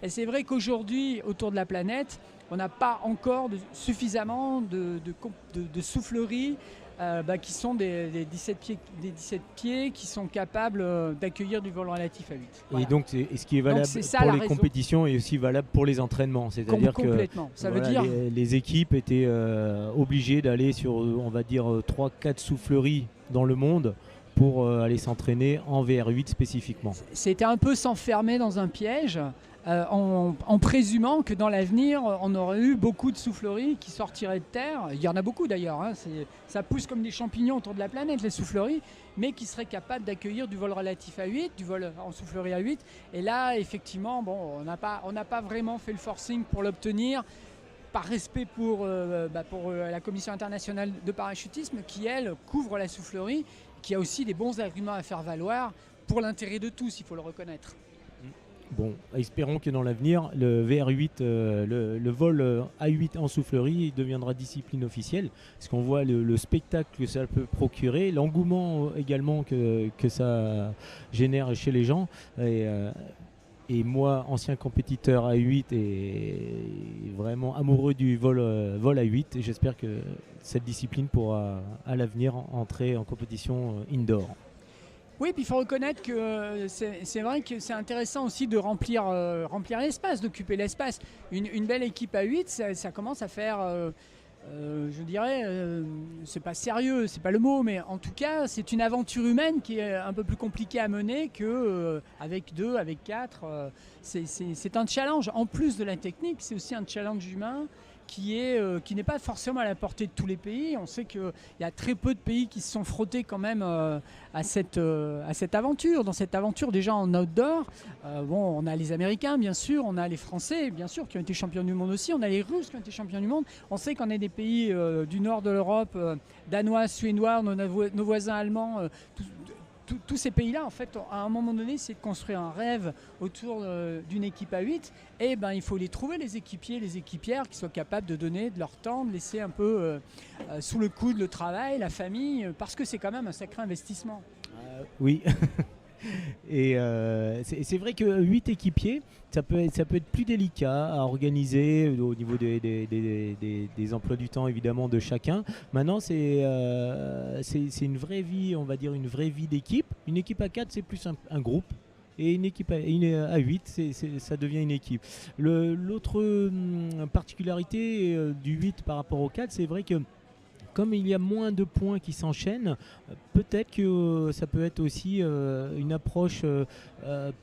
Et c'est vrai qu'aujourd'hui, autour de la planète, on n'a pas encore suffisamment de souffleries qui sont des 17 pieds qui sont capables d'accueillir du vol relatif à 8. Et Voilà. donc, ce qui est valable Ça, pour la les raison. compétitions est aussi valable pour les entraînements. C'est-à-dire que Complètement. Ça veut dire... les équipes étaient obligées d'aller sur, on va dire, 3-4 souffleries dans le monde pour aller s'entraîner en VR8 spécifiquement. C'était un peu s'enfermer dans un piège en présumant que dans l'avenir, on aurait eu beaucoup de souffleries qui sortiraient de terre. Il y en a beaucoup d'ailleurs, hein. Ça pousse comme des champignons autour de la planète, les souffleries, mais qui seraient capables d'accueillir du vol relatif à 8, du vol en soufflerie à 8. Et là, effectivement, on n'a pas vraiment fait le forcing pour l'obtenir, par respect pour la Commission internationale de parachutisme qui, elle, couvre la soufflerie, qui a aussi des bons arguments à faire valoir pour l'intérêt de tous, il faut le reconnaître. Bon, espérons que dans l'avenir, le VR8, le vol A8 en soufflerie deviendra discipline officielle, parce qu'on voit le spectacle que ça peut procurer, l'engouement également que ça génère chez les gens. Et moi, ancien compétiteur A8 et vraiment amoureux du vol A8, et j'espère que cette discipline pourra à l'avenir entrer en compétition indoor. Oui, puis il faut reconnaître que c'est vrai que c'est intéressant aussi de remplir l'espace, d'occuper l'espace. Une belle équipe à 8, ça commence à faire, je dirais, c'est pas sérieux, c'est pas le mot, mais en tout cas, c'est une aventure humaine qui est un peu plus compliquée à mener qu'avec 2, avec 4. C'est un challenge. En plus de la technique, c'est aussi un challenge humain qui n'est pas forcément à la portée de tous les pays. On sait qu'il y a très peu de pays qui se sont frottés quand même à cette aventure. Dans cette aventure déjà en outdoor, on a les Américains bien sûr, on a les Français bien sûr qui ont été champions du monde aussi, on a les Russes qui ont été champions du monde. On sait qu'on est des pays du nord de l'Europe, danois, suédois, nos voisins allemands, tous ces pays-là, en fait, à un moment donné, c'est de construire un rêve autour d'une équipe à 8. Et il faut les trouver, les équipiers, les équipières qui soient capables de donner de leur temps, de laisser un peu sous le coude le travail, la famille, parce que c'est quand même un sacré investissement. Oui. Et c'est vrai que 8 équipiers, ça peut être plus délicat à organiser au niveau des emplois du temps évidemment de chacun. Maintenant c'est une vraie vie, on va dire une vraie vie d'équipe. Une équipe à 4 c'est plus un groupe. Et une équipe à 8, ça devient une équipe. L'autre particularité du 8 par rapport au 4, c'est vrai que comme il y a moins de points qui s'enchaînent, peut-être que ça peut être aussi une approche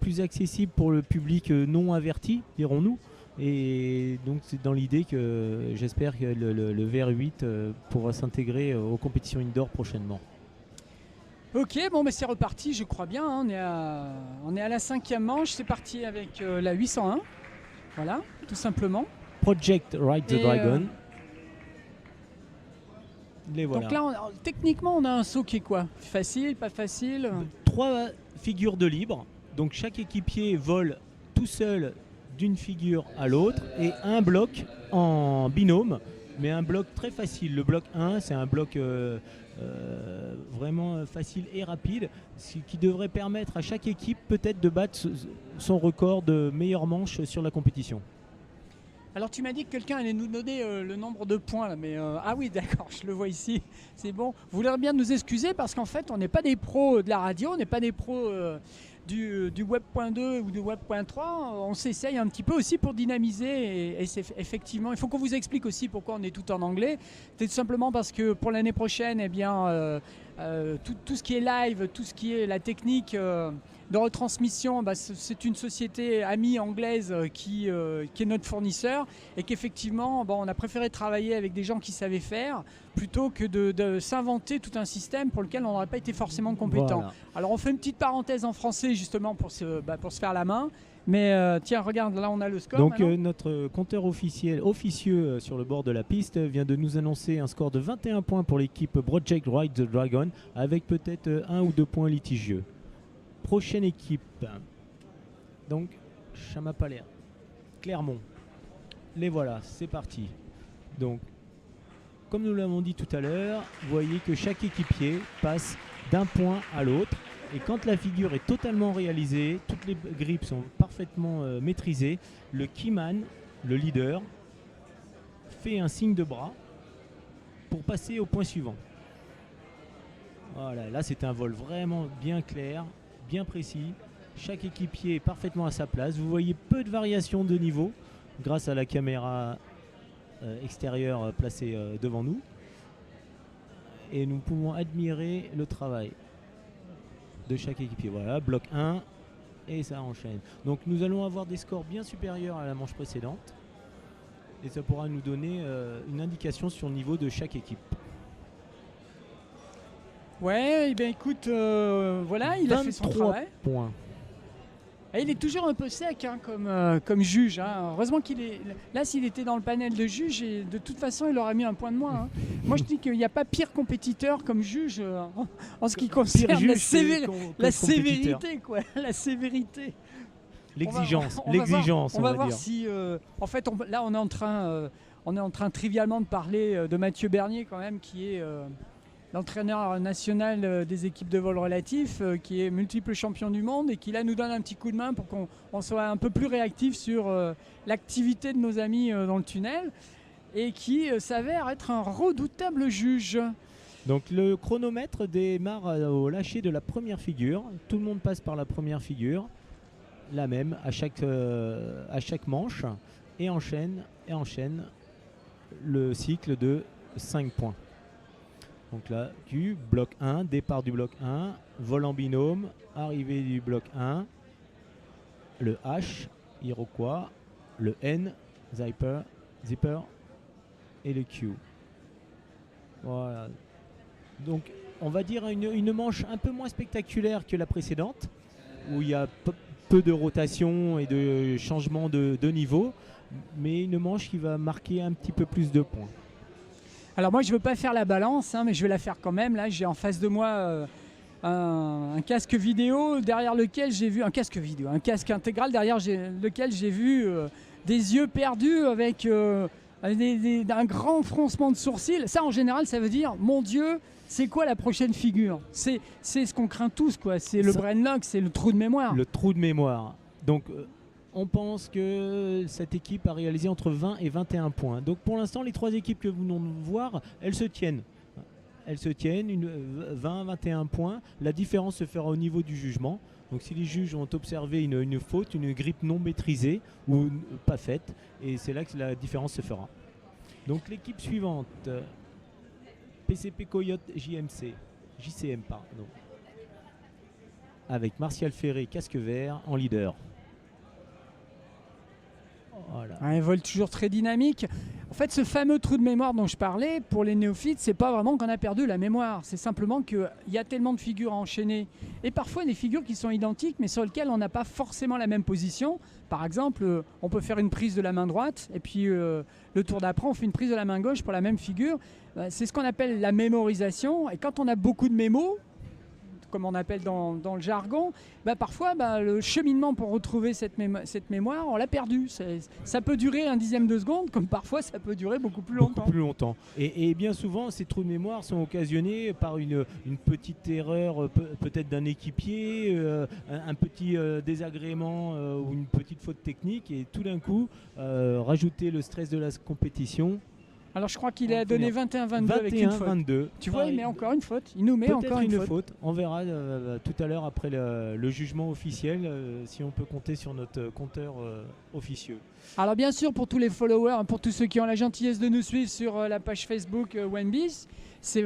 plus accessible pour le public non averti, dirons-nous. Et donc c'est dans l'idée que j'espère que le VR8 pourra s'intégrer aux compétitions indoor prochainement. Ok, mais c'est reparti, je crois bien. Hein, on est à la 5e manche, c'est parti avec la 801. Voilà, tout simplement. Project Ride the Dragon. Voilà. Donc là, techniquement, on a un saut qui est quoi? Facile, pas facile? 3 figures de libre. Donc chaque équipier vole tout seul d'une figure à l'autre et un bloc en binôme, mais un bloc très facile. Le bloc 1, c'est un bloc vraiment facile et rapide, ce qui devrait permettre à chaque équipe peut-être de battre son record de meilleure manche sur la compétition. Alors tu m'as dit que quelqu'un allait nous donner le nombre de points là, mais ah oui d'accord, je le vois ici, c'est bon. Vous voulez bien nous excuser parce qu'en fait on n'est pas des pros de la radio, on n'est pas des pros du Web.2 ou du Web.3, on s'essaye un petit peu aussi pour dynamiser et c'est effectivement, il faut qu'on vous explique aussi pourquoi on est tout en anglais. C'est tout simplement parce que pour l'année prochaine, eh bien, tout ce qui est live, tout ce qui est la technique de retransmission, c'est une société amie anglaise qui est notre fournisseur et qu'effectivement on a préféré travailler avec des gens qui savaient faire plutôt que de s'inventer tout un système pour lequel on n'aurait pas été forcément compétent. Voilà. Alors on fait une petite parenthèse en français justement pour se faire la main. Mais tiens, regarde, là on a le score. Donc notre compteur officieux sur le bord de la piste vient de nous annoncer un score de 21 points pour l'équipe Project Ride the Dragon avec peut-être 1 ou 2 points litigieux. Prochaine équipe, donc Chamapalais, Clermont. Les voilà, c'est parti. Donc, comme nous l'avons dit tout à l'heure, vous voyez que chaque équipier passe d'un point à l'autre Et quand la figure est totalement réalisée, toutes les grippes sont parfaitement maîtrisées, le keyman, le leader, fait un signe de bras pour passer au point suivant. Voilà, là c'est un vol vraiment bien clair, bien précis. Chaque équipier est parfaitement à sa place. Vous voyez peu de variations de niveau grâce à la caméra extérieure placée devant nous. Et nous pouvons admirer le travail de chaque équipier. Voilà, bloc 1 et ça enchaîne. Donc nous allons avoir des scores bien supérieurs à la manche précédente. Et ça pourra nous donner une indication sur le niveau de chaque équipe. Ouais, et bien écoute, voilà, il a fait son travail. Points. Et il est toujours un peu sec hein, comme juge. Hein. Heureusement qu'il est là, s'il était dans le panel de juges, et de toute façon, il aurait mis un point de moins. Hein. Moi, je dis qu'il n'y a pas pire compétiteur comme juge en ce qui concerne la sévérité, quoi. La sévérité. L'exigence, on va voir si, en fait, là, on est en train trivialement de parler de Mathieu Bernier quand même, qui est l'entraîneur national des équipes de vol relatif, qui est multiple champion du monde et qui là nous donne un petit coup de main pour qu'on soit un peu plus réactif sur l'activité de nos amis dans le tunnel et qui s'avère être un redoutable juge. Donc le chronomètre démarre au lâcher de la première figure. Tout le monde passe par la première figure, la même à chaque manche, et enchaîne le cycle de 5 points. Donc là, Q, bloc 1, départ du bloc 1, vol en binôme, arrivée du bloc 1, le H, Iroquois, le N, Zipper et le Q. Voilà. Donc on va dire une manche un peu moins spectaculaire que la précédente, où il y a peu de rotation et de changement de niveau, mais une manche qui va marquer un petit peu plus de points. Alors moi je ne veux pas faire la balance, hein, mais je vais la faire quand même. Là j'ai en face de moi un casque vidéo derrière lequel j'ai vu un casque intégral derrière lequel j'ai vu des yeux perdus avec un grand froncement de sourcils. Ça en général ça veut dire mon Dieu, c'est quoi la prochaine figure? C'est ce qu'on craint tous, quoi. C'est le brain lock, c'est le trou de mémoire. Le trou de mémoire. Donc on pense que cette équipe a réalisé entre 20 et 21 points. Donc pour l'instant, les 3 équipes que vous venons de voir, elles se tiennent. Elles se tiennent, 20-21 points. La différence se fera au niveau du jugement. Donc si les juges ont observé une faute, une grippe non maîtrisée ou pas faite, et c'est là que la différence se fera. Donc l'équipe suivante, PCP Coyote JCM, pardon. Avec Martial Ferré, casque vert, en leader. Voilà. Un vol toujours très dynamique. En fait, ce fameux trou de mémoire dont je parlais, pour les néophytes, c'est pas vraiment qu'on a perdu la mémoire. C'est simplement qu'il y a tellement de figures à enchaîner. Et parfois des figures qui sont identiques, mais sur lesquelles on n'a pas forcément la même position. Par exemple, on peut faire une prise de la main droite, et puis le tour d'après, on fait une prise de la main gauche pour la même figure. C'est ce qu'on appelle la mémorisation. Et quand on a beaucoup de mémos, comme on appelle dans le jargon, parfois le cheminement pour retrouver cette mémoire, on l'a perdu. Ça peut durer un dixième de seconde, comme parfois ça peut durer beaucoup plus longtemps. Et bien souvent, ces trous de mémoire sont occasionnés par une petite erreur peut-être d'un équipier, un petit désagrément ou une petite faute technique, et tout d'un coup, rajouter le stress de la compétition. Alors je crois qu'il a donné 21-22 avec une faute. 22. Tu vois, il met encore une faute. Il nous met encore une faute. On verra tout à l'heure après le jugement officiel si on peut compter sur notre compteur officieux. Alors bien sûr, pour tous les followers, pour tous ceux qui ont la gentillesse de nous suivre sur la page Facebook Wenbis, c'est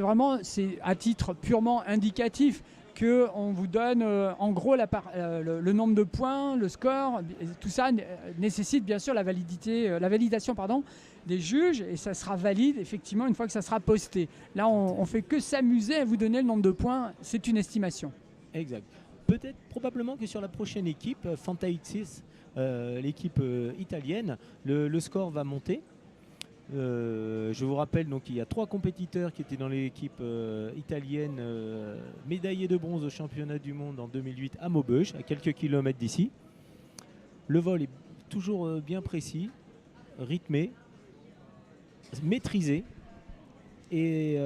à titre purement indicatif qu'on vous donne en gros le nombre de points, le score. Tout ça nécessite bien sûr la validation des juges, et ça sera valide effectivement une fois que ça sera posté. Là on fait que s'amuser à vous donner le nombre de points, c'est une estimation. Exact. Probablement que sur la prochaine équipe, Fantaixis, l'équipe italienne, le score va monter. Je vous rappelle donc qu'il y a 3 compétiteurs qui étaient dans l'équipe italienne, médaillés de bronze au championnat du monde en 2008 à Maubeuge, à quelques kilomètres d'ici. Le vol est toujours bien précis, rythmé, maîtrisé, Et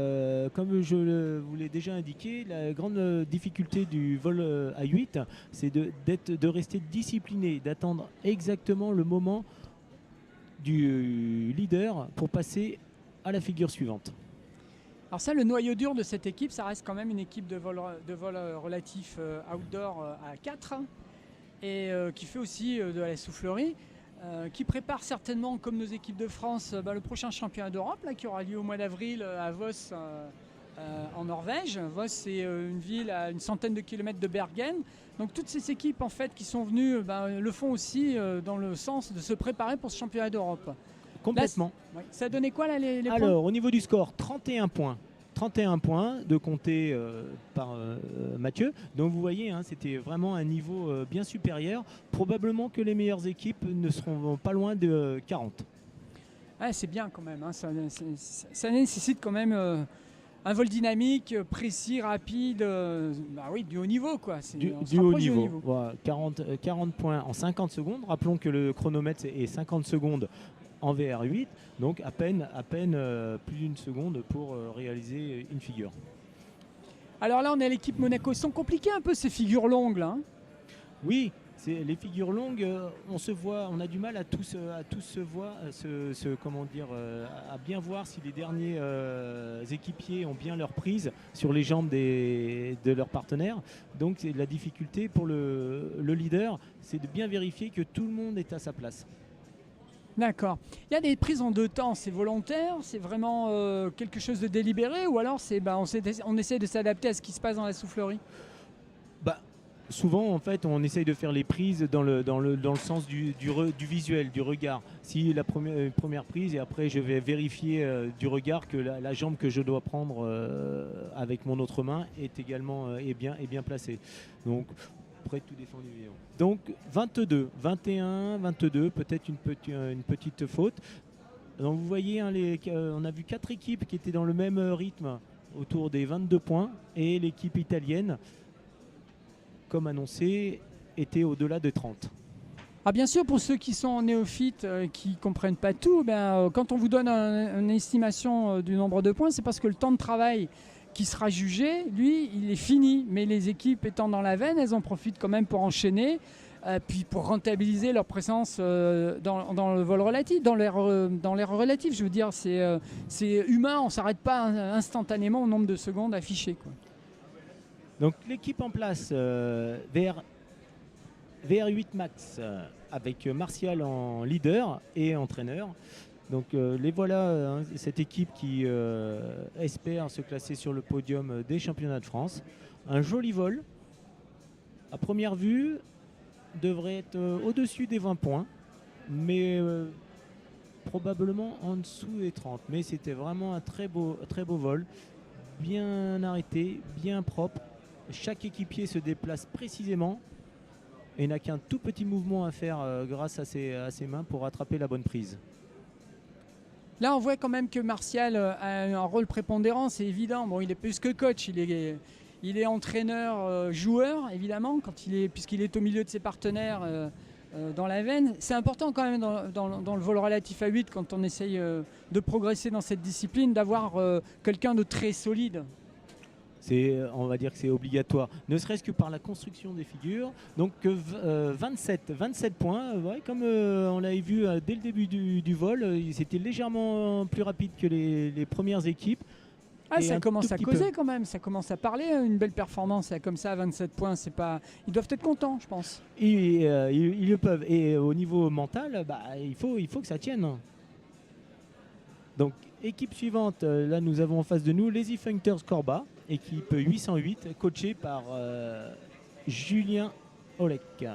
comme vous l'ai déjà indiqué, la grande difficulté du vol à 8, c'est de rester discipliné, d'attendre exactement le moment du leader pour passer à la figure suivante. Alors ça, le noyau dur de cette équipe, ça reste quand même une équipe de vol relatif outdoor à 4 et qui fait aussi de la soufflerie, qui prépare certainement, comme nos équipes de France, le prochain championnat d'Europe là, qui aura lieu au mois d'avril à Voss en Norvège. Voss, c'est une ville à une centaine de kilomètres de Bergen. Donc toutes ces équipes en fait, qui sont venues le font aussi dans le sens de se préparer pour ce championnat d'Europe. Complètement. Là, ça a donné quoi là les points ? Alors, au niveau du score, 31 points. 31 points de compter par Mathieu. Donc vous voyez, hein, c'était vraiment un niveau bien supérieur. Probablement que les meilleures équipes ne seront pas loin de 40. Ah, c'est bien quand même. Hein. Ça nécessite quand même un vol dynamique, précis, rapide. Oui, du haut niveau. Quoi. Du haut niveau. Voilà, 40 points en 50 secondes. Rappelons que le chronomètre est 50 secondes en VR8, donc à peine plus d'une seconde pour réaliser une figure. Alors là, on est à l'équipe Monaco. Ils sont compliqués un peu ces figures longues, là. Hein. Oui, les figures longues, on a du mal à tous se voir, à bien voir si les derniers équipiers ont bien leur prise sur les jambes de leurs partenaires. Donc la difficulté pour le leader, c'est de bien vérifier que tout le monde est à sa place. D'accord. Il y a des prises en 2 temps, c'est volontaire, c'est vraiment quelque chose de délibéré ou alors on essaie de s'adapter à ce qui se passe dans la soufflerie ? Souvent, en fait, on essaye de faire les prises dans le sens du visuel, du regard. Si la première prise, et après je vais vérifier du regard que la jambe que je dois prendre avec mon autre main est également est bien placée. Donc, après, tout dépend du vidéo. Donc 22, 21, 22, peut-être une petite faute. Donc vous voyez, hein, on a vu 4 équipes qui étaient dans le même rythme, autour des 22 points, et l'équipe italienne, comme annoncé, était au-delà de 30. Ah, bien sûr, pour ceux qui sont néophytes, qui ne comprennent pas tout, quand on vous donne une estimation du nombre de points, c'est parce que le temps de travail qui sera jugé, lui, il est fini. Mais les équipes étant dans la veine, elles en profitent quand même pour enchaîner, puis pour rentabiliser leur présence dans le vol relatif, dans l'air relatif. Je veux dire, c'est humain, on ne s'arrête pas instantanément au nombre de secondes affichées, quoi. Donc l'équipe en place, VR8 Max, avec Martial en leader et entraîneur. Donc les voilà, hein, cette équipe qui espère se classer sur le podium des championnats de France. Un joli vol. À première vue, devrait être au-dessus des 20 points, mais probablement en dessous des 30. Mais c'était vraiment un très beau vol, bien arrêté, bien propre. Chaque équipier se déplace précisément et n'a qu'un tout petit mouvement à faire grâce à ses mains pour attraper la bonne prise. Là, on voit quand même que Martial a un rôle prépondérant, c'est évident. Bon, il est plus que coach, il est entraîneur, joueur, évidemment, puisqu'il est au milieu de ses partenaires dans la veine. C'est important quand même dans le vol relatif à 8, quand on essaye de progresser dans cette discipline, d'avoir quelqu'un de très solide. On va dire que c'est obligatoire, ne serait-ce que par la construction des figures. Donc 27 points, ouais, comme on l'avait vu dès le début du vol, c'était légèrement plus rapide que les premières équipes. Ah, ça commence à causer quand même, ça commence à parler, une belle performance comme ça à 27 points, ils doivent être contents, je pense. Ils le peuvent, et au niveau mental, il faut que ça tienne. Donc équipe suivante, là nous avons en face de nous les Functors Corba, équipe 808, coachée par Julien Olek.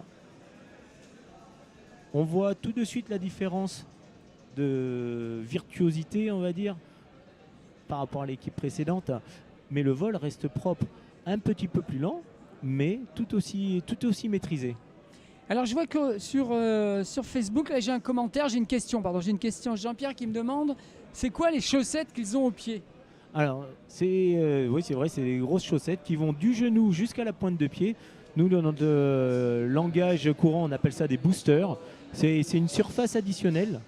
On voit tout de suite la différence de virtuosité, on va dire, par rapport à l'équipe précédente, mais le vol reste propre, un petit peu plus lent, mais tout aussi maîtrisé. Alors je vois que sur Facebook, là, j'ai un commentaire, j'ai une question, Jean-Pierre qui me demande, c'est quoi les chaussettes qu'ils ont aux pieds ? Alors, oui, c'est vrai, c'est des grosses chaussettes qui vont du genou jusqu'à la pointe de pied. Nous, dans notre langage courant, on appelle ça des boosters. C'est une surface additionnelle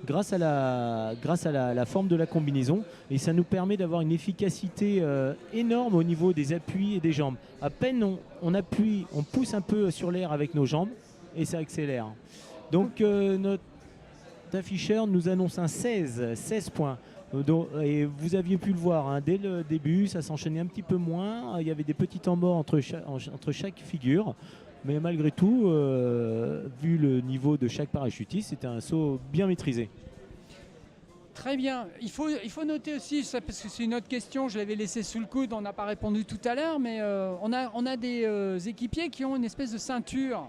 grâce à la forme de la combinaison, et ça nous permet d'avoir une efficacité énorme au niveau des appuis et des jambes. À peine on appuie, on pousse un peu sur l'air avec nos jambes et ça accélère. Donc notre afficheur nous annonce un 16 points. Et vous aviez pu le voir, hein, dès le début, ça s'enchaînait un petit peu moins. Il y avait des petits temps morts entre chaque figure. Mais malgré tout, vu le niveau de chaque parachutiste, c'était un saut bien maîtrisé. Très bien. Il faut noter aussi, ça, parce que c'est une autre question, je l'avais laissé sous le coude, on n'a pas répondu tout à l'heure, mais on a des équipiers qui ont une espèce de ceinture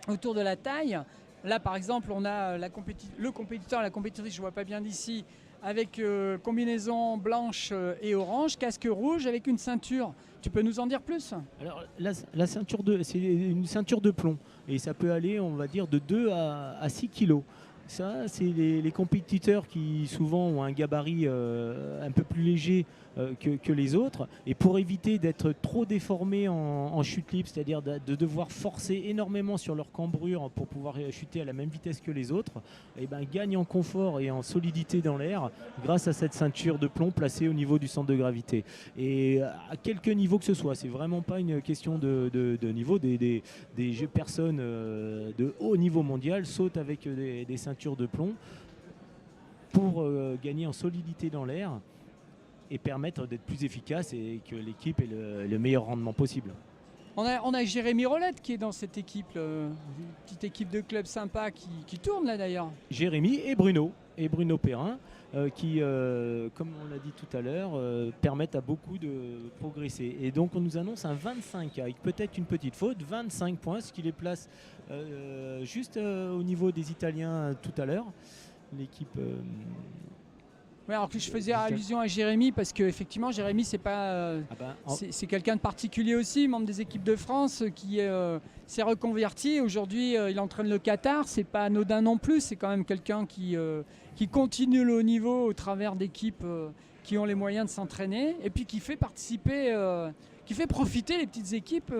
autour de la taille. Là, par exemple, on a le compétiteur, la compétitrice, je ne vois pas bien d'ici, avec combinaison blanche et orange, casque rouge avec une ceinture. Tu peux nous en dire plus? Alors, la ceinture c'est une ceinture de plomb et ça peut aller, on va dire, de 2 à 6 kilos. Ça, c'est les compétiteurs qui souvent ont un gabarit un peu plus léger que les autres. Et pour éviter d'être trop déformés en chute libre, c'est-à-dire de devoir forcer énormément sur leur cambrure pour pouvoir chuter à la même vitesse que les autres, et ben, gagnent en confort et en solidité dans l'air grâce à cette ceinture de plomb placée au niveau du centre de gravité. Et à quelque niveau que ce soit, c'est vraiment pas une question de niveau. Des personnes de haut niveau mondial sautent avec des ceintures de plomb pour gagner en solidité dans l'air et permettre d'être plus efficace et que l'équipe ait le meilleur rendement possible. On a Jérémy Rolette qui est dans cette équipe, une petite équipe de club sympa qui tourne là d'ailleurs. Jérémy et Bruno Perrin qui, comme on l'a dit tout à l'heure, permettent à beaucoup de progresser. Et donc on nous annonce un 25 avec peut-être une petite faute, 25 points, ce qui les place juste au niveau des Italiens tout à l'heure. L'équipe... Ouais, alors que je faisais allusion à Jérémy parce qu'effectivement Jérémy c'est pas c'est quelqu'un de particulier aussi, membre des équipes de France qui s'est reconverti. Aujourd'hui il entraîne le Qatar, c'est pas anodin non plus, c'est quand même quelqu'un qui continue le haut niveau au travers d'équipes qui ont les moyens de s'entraîner et puis qui fait participer, qui fait profiter les petites équipes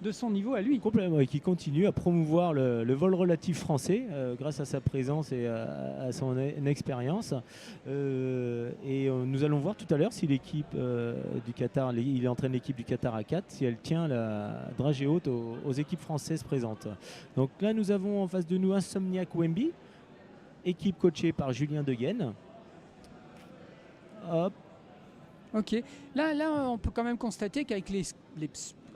de son niveau à lui. Complètement, et qui continue à promouvoir le vol relatif français grâce à sa présence et à son expérience. Et nous allons voir tout à l'heure si l'équipe du Qatar, il entraîne l'équipe du Qatar à 4, si elle tient la dragée haute aux équipes françaises présentes. Donc là, nous avons en face de nous Insomniac Wemby, équipe coachée par Julien Degaine. Hop. Ok, là on peut quand même constater qu'avec les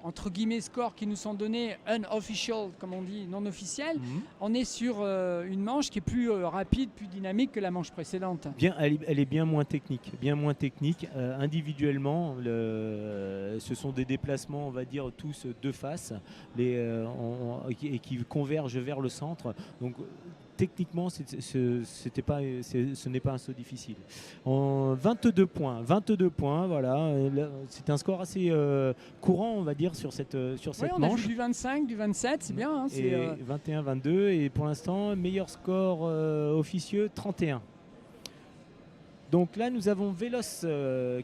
entre guillemets scores qui nous sont donnés unofficial, comme on dit, non officiels, on est sur une manche qui est plus rapide, plus dynamique que la manche précédente. Elle est bien moins technique. Individuellement, ce sont des déplacements, on va dire, tous de face et qui convergent vers le centre. Donc, techniquement, ce n'est pas un saut difficile. 22 points, voilà. C'est un score assez courant, on va dire, sur cette on manche. A vu du 25, du 27, c'est bien. Hein, et 21-22, et pour l'instant, meilleur score officieux, 31. Donc là, nous avons Vélos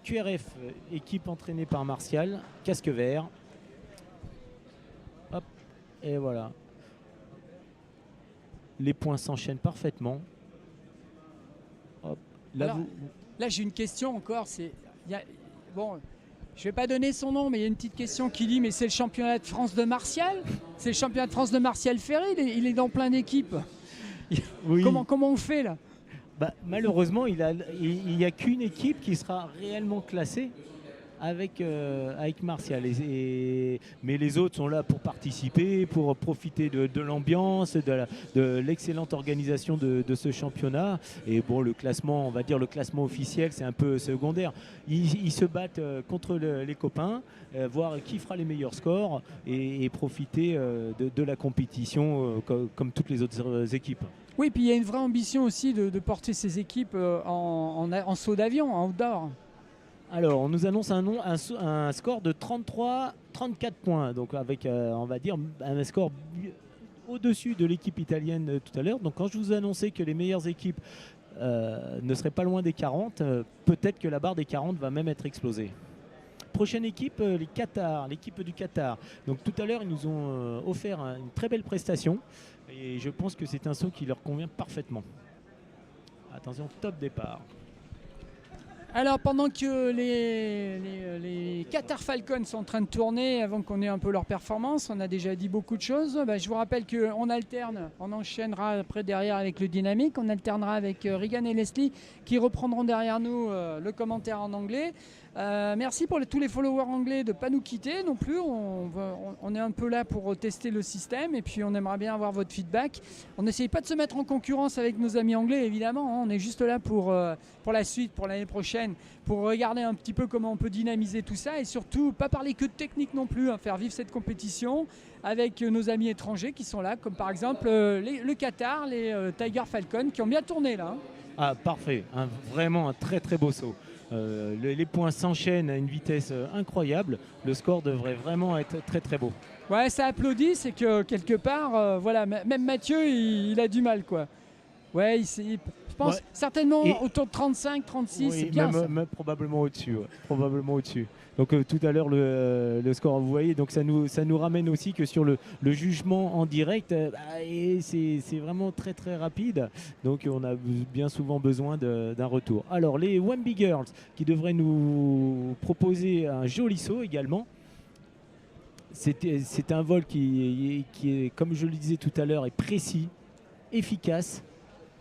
QRF, équipe entraînée par Martial, casque vert. Hop, et voilà. Les points s'enchaînent parfaitement. Hop. Là, j'ai une question encore. Bon, je ne vais pas donner son nom, mais il y a une petite question qui dit, mais c'est le championnat de France de Martial? C'est le championnat de France de Martial Ferry, il est dans plein d'équipes. Oui. Comment on fait là? Malheureusement, il n'y a qu'une équipe qui sera réellement classée avec Martial. Mais les autres sont là pour participer, pour profiter de l'ambiance, de l'excellente organisation de ce championnat. Et bon, le classement, on va dire le classement officiel, c'est un peu secondaire. Ils se battent contre les copains, voir qui fera les meilleurs scores et profiter de la compétition comme toutes les autres équipes. Oui, puis il y a une vraie ambition aussi de porter ces équipes en saut d'avion, en outdoor. Alors, on nous annonce un score de 33-34 points, donc avec, on va dire, un score au-dessus de l'équipe italienne tout à l'heure. Donc, quand je vous annonçais que les meilleures équipes ne seraient pas loin des 40, peut-être que la barre des 40 va même être explosée. Prochaine équipe, l'équipe du Qatar. Donc, tout à l'heure, ils nous ont offert une très belle prestation et je pense que c'est un saut qui leur convient parfaitement. Attention, top départ. Alors pendant que les Qatar Falcons sont en train de tourner, avant qu'on ait un peu leur performance, on a déjà dit beaucoup de choses. Je vous rappelle qu'on alterne, on enchaînera après derrière avec le dynamique, on alternera avec Regan et Leslie qui reprendront derrière nous le commentaire en anglais. Merci pour tous les followers anglais de ne pas nous quitter non plus. On est un peu là pour tester le système et puis on aimerait bien avoir votre feedback. On n'essaye pas de se mettre en concurrence avec nos amis anglais évidemment. On est juste là pour la suite, pour l'année prochaine, pour regarder un petit peu comment on peut dynamiser tout ça et surtout pas parler que de technique non plus, faire vivre cette compétition avec nos amis étrangers qui sont là, comme par exemple le Qatar, les Tiger Falcons qui ont bien tourné là. Ah parfait, vraiment un très très beau saut. Les points s'enchaînent à une vitesse incroyable. Le score devrait vraiment être très très beau. Ouais, ça applaudit, c'est que quelque part, voilà, même Mathieu, il a du mal, quoi. Ouais, je pense certainement autour de 35, 36, oui, c'est bien même probablement au-dessus. Ouais, probablement au-dessus. Donc tout à l'heure, le score, vous voyez, donc ça nous ramène aussi que sur le jugement en direct, et c'est vraiment très très rapide. Donc on a bien souvent besoin d'un retour. Alors les Wemby Girls qui devraient nous proposer un joli saut également. C'est un vol qui est, comme je le disais tout à l'heure, est précis, efficace,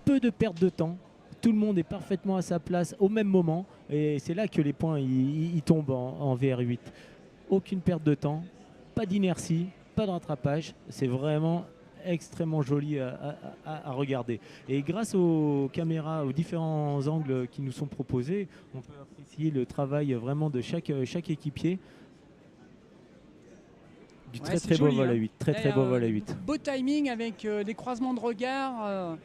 peu de perte de temps. Tout le monde est parfaitement à sa place au même moment et c'est là que les points ils tombent en VR8. Aucune perte de temps, pas d'inertie, pas de rattrapage. C'est vraiment extrêmement joli à regarder. Et grâce aux caméras, aux différents angles qui nous sont proposés, on peut apprécier le travail vraiment de chaque équipier. Du très très beau vol à 8. Très très beau vol à 8. Beau timing avec des croisements de regard.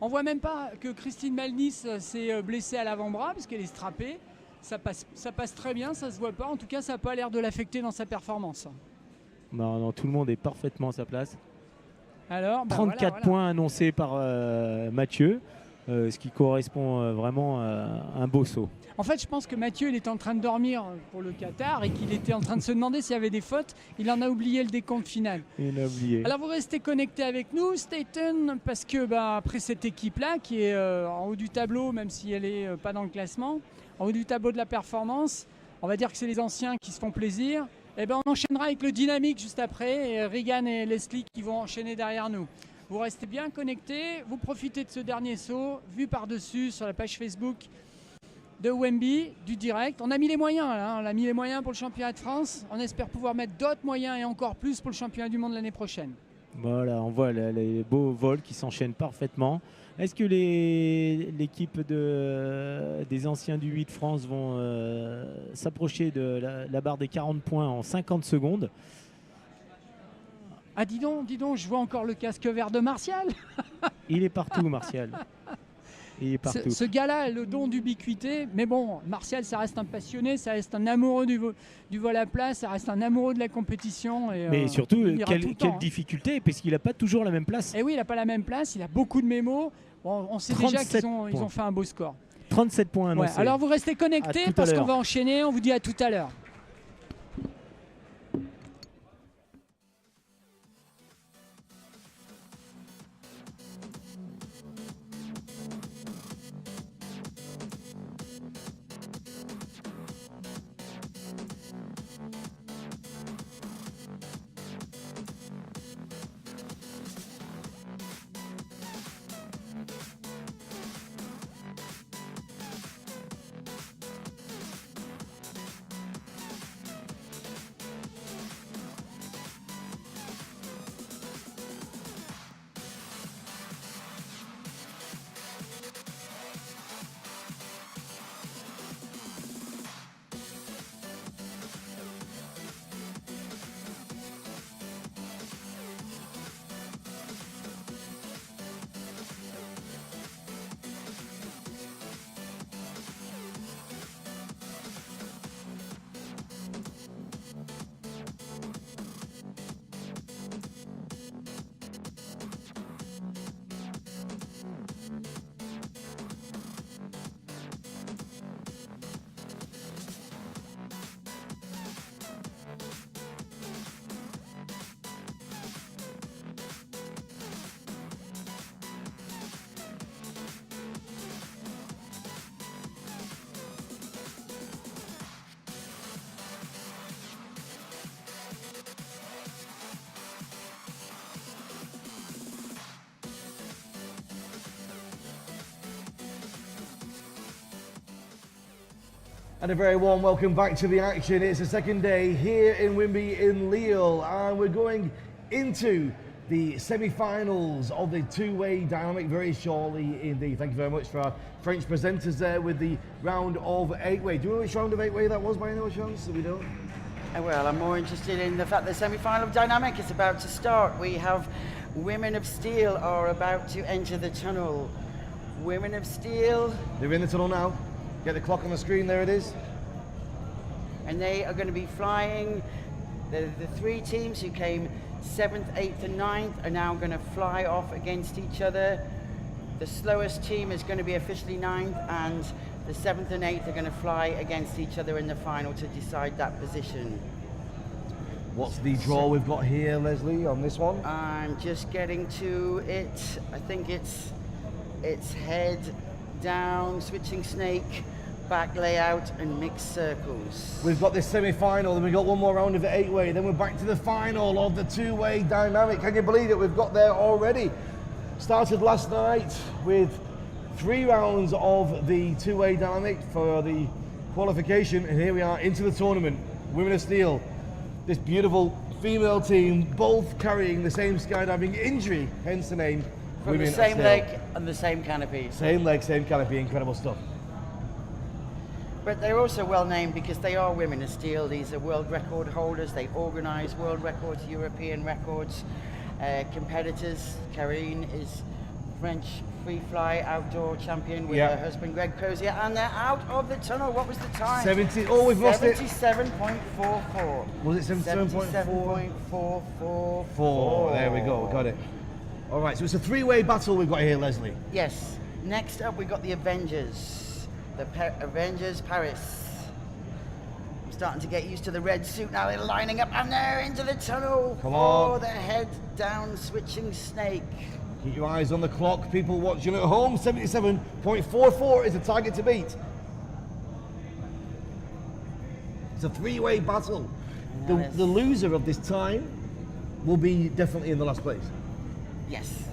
On voit même pas que Christine Malniz s'est blessée à l'avant-bras parce qu'elle est strappée. Ça passe très bien, ça se voit pas. En tout cas, ça n'a pas l'air de l'affecter dans sa performance. Non, tout le monde est parfaitement à sa place. Alors, 34 points annoncés par Mathieu, ce qui correspond vraiment à un beau saut. En fait, je pense que Mathieu, il était en train de dormir pour le Qatar et qu'il était en train de se demander s'il y avait des fautes. Il en a oublié le décompte final. Il a oublié. Alors, vous restez connectés avec nous, stay tuned, parce que après cette équipe-là, qui est en haut du tableau, même si elle n'est pas dans le classement, en haut du tableau de la performance, on va dire que c'est les anciens qui se font plaisir. Et on enchaînera avec le dynamique juste après, et Regan et Leslie qui vont enchaîner derrière nous. Vous restez bien connectés, vous profitez de ce dernier saut, vu par-dessus sur la page Facebook de Wemby, du direct. On a mis les moyens, là, on a mis les moyens pour le championnat de France. On espère pouvoir mettre d'autres moyens et encore plus pour le championnat du monde l'année prochaine. Voilà, on voit les beaux vols qui s'enchaînent parfaitement. Est-ce que l'équipe des anciens du 8 France vont s'approcher de la barre des 40 points en 50 secondes? Ah dis donc, je vois encore le casque vert de Martial. Il est partout, Martial. Il est partout. Ce gars-là a le don d'ubiquité, mais bon, Martial, ça reste un passionné, ça reste un amoureux du vol à plat, ça reste un amoureux de la compétition. Et, mais surtout, quelle hein. difficulté, parce qu'il n'a pas toujours la même place. Et oui, il n'a pas la même place, il a beaucoup de mémos. Bon, on sait déjà qu'ils ont fait un beau score. 37 points annoncés. Ouais, alors vous restez connectés parce qu'on va enchaîner, on vous dit à tout à l'heure. And a very warm welcome back to the action. It's the second day here in Wimby in Lille, and we're going into the semi-finals of the two-way dynamic very shortly indeed. Thank you very much for our French presenters there with the round of eight-way. Do you know which round of eight-way that was by any chance? We don't? Well, I'm more interested in the fact that the semi-final of dynamic is about to start. We have Women of Steel are about to enter the tunnel. Women of Steel. They're in the tunnel now. Get the clock on the screen, there it is. And they are going to be flying. The three teams who came 7th, 8th and 9th are now going to fly off against each other. The slowest team is going to be officially 9th, and the 7th and 8th are going to fly against each other in the final to decide that position. What's the draw we've got here, Leslie, on this one? I'm just getting to it. I think it's head down, switching snake, back layout and mixed circles. We've got this semi-final, then we've got one more round of the eight-way, then we're back to the final of the two-way dynamic. Can you believe it? We've got there already. Started last night with 3 rounds of the two-way dynamic for the qualification, and here we are into the tournament. Women of Steel, this beautiful female team, both carrying the same skydiving injury, hence the name. From the same leg and the same canopy. Same leg, same canopy, incredible stuff. But they're also well named because they are Women of Steel. These are world record holders. They organise world records, European records. Competitors, Karine is French free fly outdoor champion with her husband Greg Crozier, and they're out of the tunnel. What was the time? 70. Oh, we've lost it. 77.44. Was it 77.44? 77.44. There we go. Got it. All right. So it's a three-way battle we've got here, Leslie. Yes. Next up, we got the Avengers. The Avengers Paris. I'm starting to get used to the red suit now. They're lining up and they're into the tunnel. Come on. Oh, the head down switching snake. Keep your eyes on the clock, people watching at home. 77.44 is the target to beat. It's a three-way battle. The loser of this time will be definitely in the last place. Yes.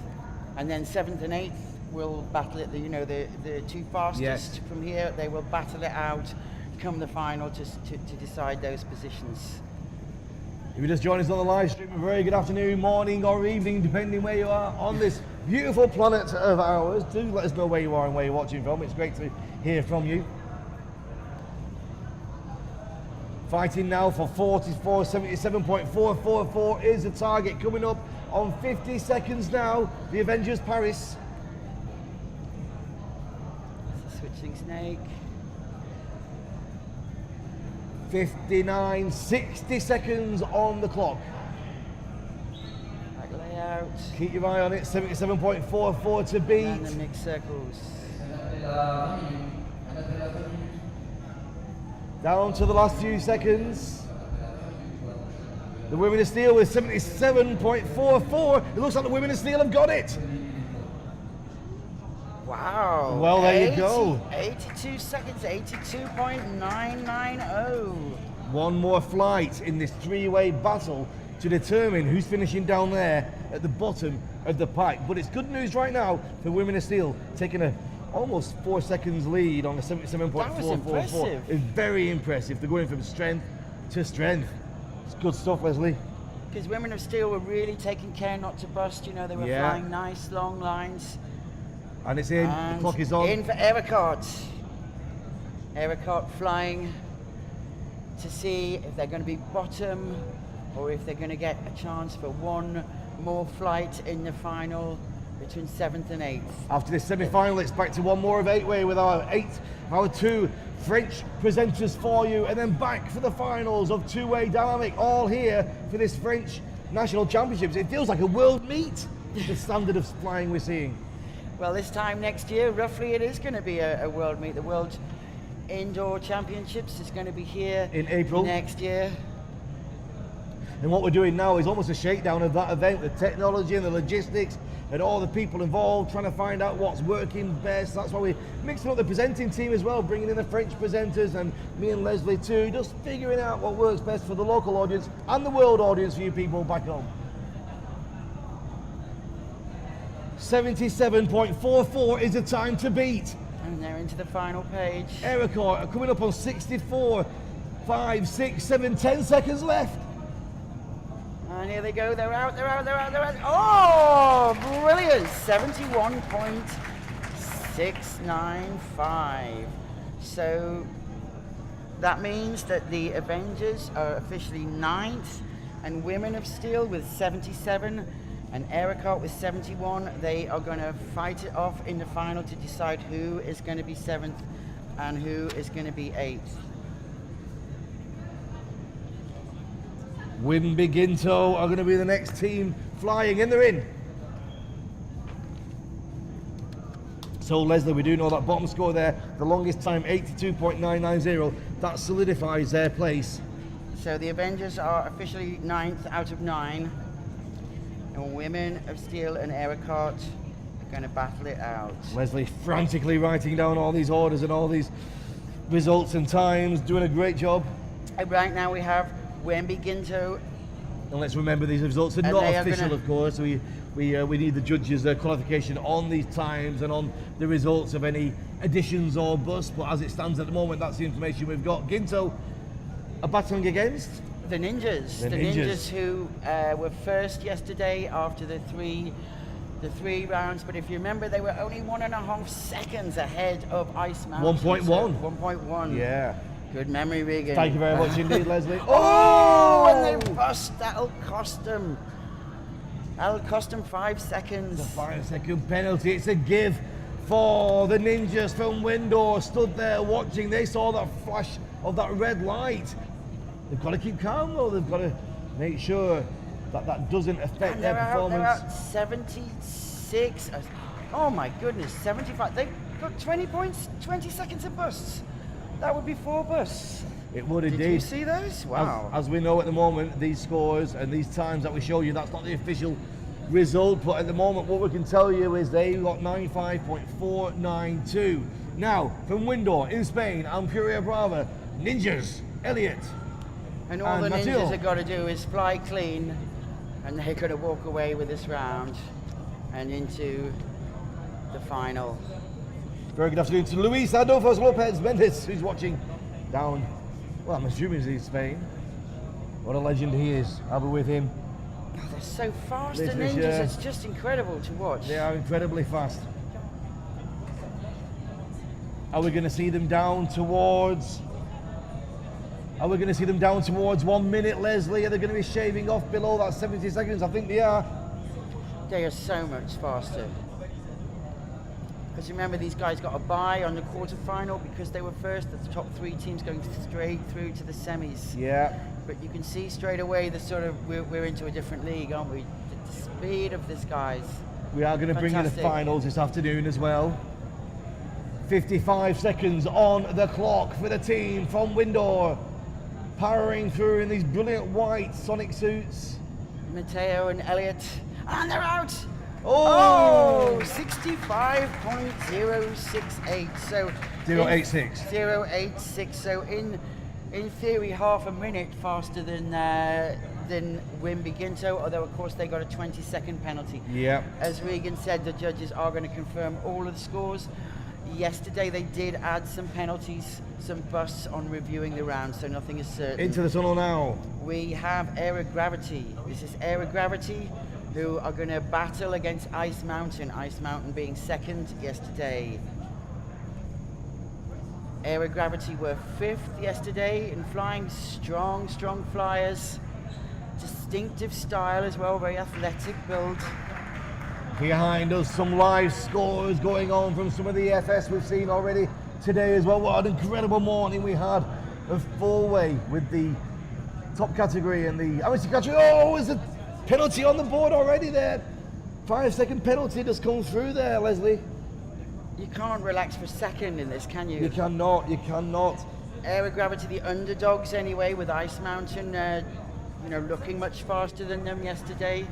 And then 7th and 8th will battle it. The two fastest from here, they will battle it out come the final to decide those positions. If you just join us on the live stream, a very good afternoon, morning or evening, depending where you are on this beautiful planet of ours. Do let us know where you are and where you're watching from. It's great to hear from you. Fighting now for 44, 77.444 is the target coming up on 50 seconds now. The Avengers Paris. Switching snake. 59, 60 seconds on the clock. Back layout. Keep your eye on it, 77.44 to beat. And the mixed circles. Down to the last few seconds. The Women of Steel with 77.44. It looks like the Women of Steel have got it. Wow. Well, there you go. 82 seconds, 82.990. One more flight in this three-way battle to determine who's finishing down there at the bottom of the pack. But it's good news right now for Women of Steel, taking a almost 4 seconds lead on the 77.444. It's very impressive. They're going from strength to strength. It's good stuff, Leslie. Because Women of Steel were really taking care not to bust. They were flying nice long lines. And it's in, the clock is on. In for Ericart. Ericart flying to see if they're going to be bottom or if they're going to get a chance for one more flight in the final between 7th and 8th. After this semi-final, it's back to one more of eight-way with our two French presenters for you, and then back for the finals of two-way dynamic, all here for this French National Championships. It feels like a world meet, the standard of flying we're seeing. Well, this time next year, roughly, it is going to be a world meet. The World Indoor Championships is going to be here in April next year. And what we're doing now is almost a shakedown of that event, the technology and the logistics and all the people involved, trying to find out what's working best. That's why we're mixing up the presenting team as well, bringing in the French presenters and me and Leslie too, just figuring out what works best for the local audience and the world audience for you people back home. 77.44 is the time to beat. And they're into the final page. Erica are coming up on 64, 5, 6, 7, 10 seconds left. And here they go, they're out, they're out, they're out, they're out. Oh, brilliant! 71.695. So that means that the Avengers are officially 9th, and Women of Steel with 77, and Erica with 71. They are going to fight it off in the final to decide who is going to be 7th and who is going to be 8th. Wimby Ginto are going to be the next team flying, and they're in. So Leslie, we do know that bottom score there, the longest time 82.990, that solidifies their place. So the Avengers are officially 9th out of 9, and Women of Steel and Erica are going to battle it out. Leslie frantically writing down all these orders and all these results and times, doing a great job. And right now we have Wemby Ginto. And let's remember these results are And not they are official, gonna- of course. We need the judges' qualification on these times and on the results of any additions or busts. But as it stands at the moment, that's the information we've got. Ginto are battling against The Ninjas. The The Ninjas. Ninjas who were first yesterday after the three rounds. But if you remember, they were only 1.5 seconds ahead of Ice Mountain. 1.1. 1.1. Yeah. Good memory, Regan. Thank you very much indeed, Leslie. Oh, and they bust. That'll cost them 5 seconds. The 5-second penalty. It's a give for the Ninjas from Windor. Stood there watching. They saw that flash of that red light. They've got to keep calm though. They've got to make sure that that doesn't affect And their they're performance. out 76. Oh my goodness, 75. They've got 20 points, 20 seconds of busts. That would be 4 busts. It would Did indeed. you see those? Wow. As we know at the moment, these scores and these times that we show you, that's not the official result. But at the moment, what we can tell you is they got 95.492. Now, from Windor in Spain, Ampuria Brava, Ninjas, Elliot. And all the and ninjas Matteo. have got to do is fly clean, and they're going to walk away with this round and into the final. Very good afternoon to Luis Adolfo Lopez Mendes, who's watching down, well, I'm assuming he's in Spain. What a legend he is. I'll be with him. Oh, they're so fast, the Listeners, ninjas. yeah. It's just incredible to watch. They are incredibly fast. Are we going to see them down towards... Are we going to see them down towards 1 minute, Leslie? Are they going to be shaving off below that 70 seconds? I think they are. They are so much faster. Because remember, these guys got a bye on the quarterfinal because they were first. The top 3 teams going straight through to the semis. Yeah. But you can see straight away the sort of we're into a different league, aren't we? The speed of this guys. We are going to bring you the Fantastic. finals this afternoon as well. 55 seconds on the clock for the team from Windor. Powering through in these brilliant white Sonic suits. Matteo and Elliot, and they're out. Oh! 65.068. So 086. 086. So in theory, half a minute faster than Wimby Ginto, although of course they got a 20-second penalty. Yeah. As Regan said, the judges are going to confirm all of the scores. Yesterday they did add some penalties, some busts on reviewing the round, so nothing is certain. Into the tunnel now. We have Aerogravity. This is Aerogravity, who are going to battle against Ice Mountain. Ice Mountain being second yesterday. Aerogravity were 5th yesterday in flying. Strong flyers. Distinctive style as well, very athletic build. Behind us, some live scores going on from some of the FS we've seen already today as well. What an incredible morning we had of 4-way with the top category and the amateur category. Oh, there's a penalty on the board already there. 5-second penalty just come through there, Leslie. You can't relax for a second in this, can you? You cannot. Aerogravity, the underdogs anyway, with Ice Mountain, looking much faster than them yesterday.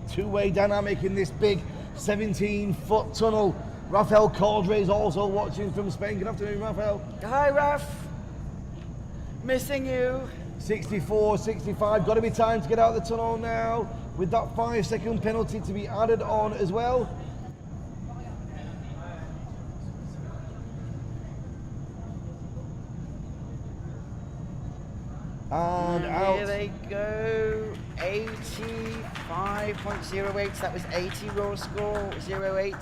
2-way dynamic in this big 17-foot tunnel. Rafael Cordre is also watching from Spain. Good afternoon, Rafael. Hi, Raf. Missing you. 64, 65. Got to be time to get out of the tunnel now with that 5-second penalty to be added on as well. And Here out. they go. 85.08. That was 80 raw score, 08,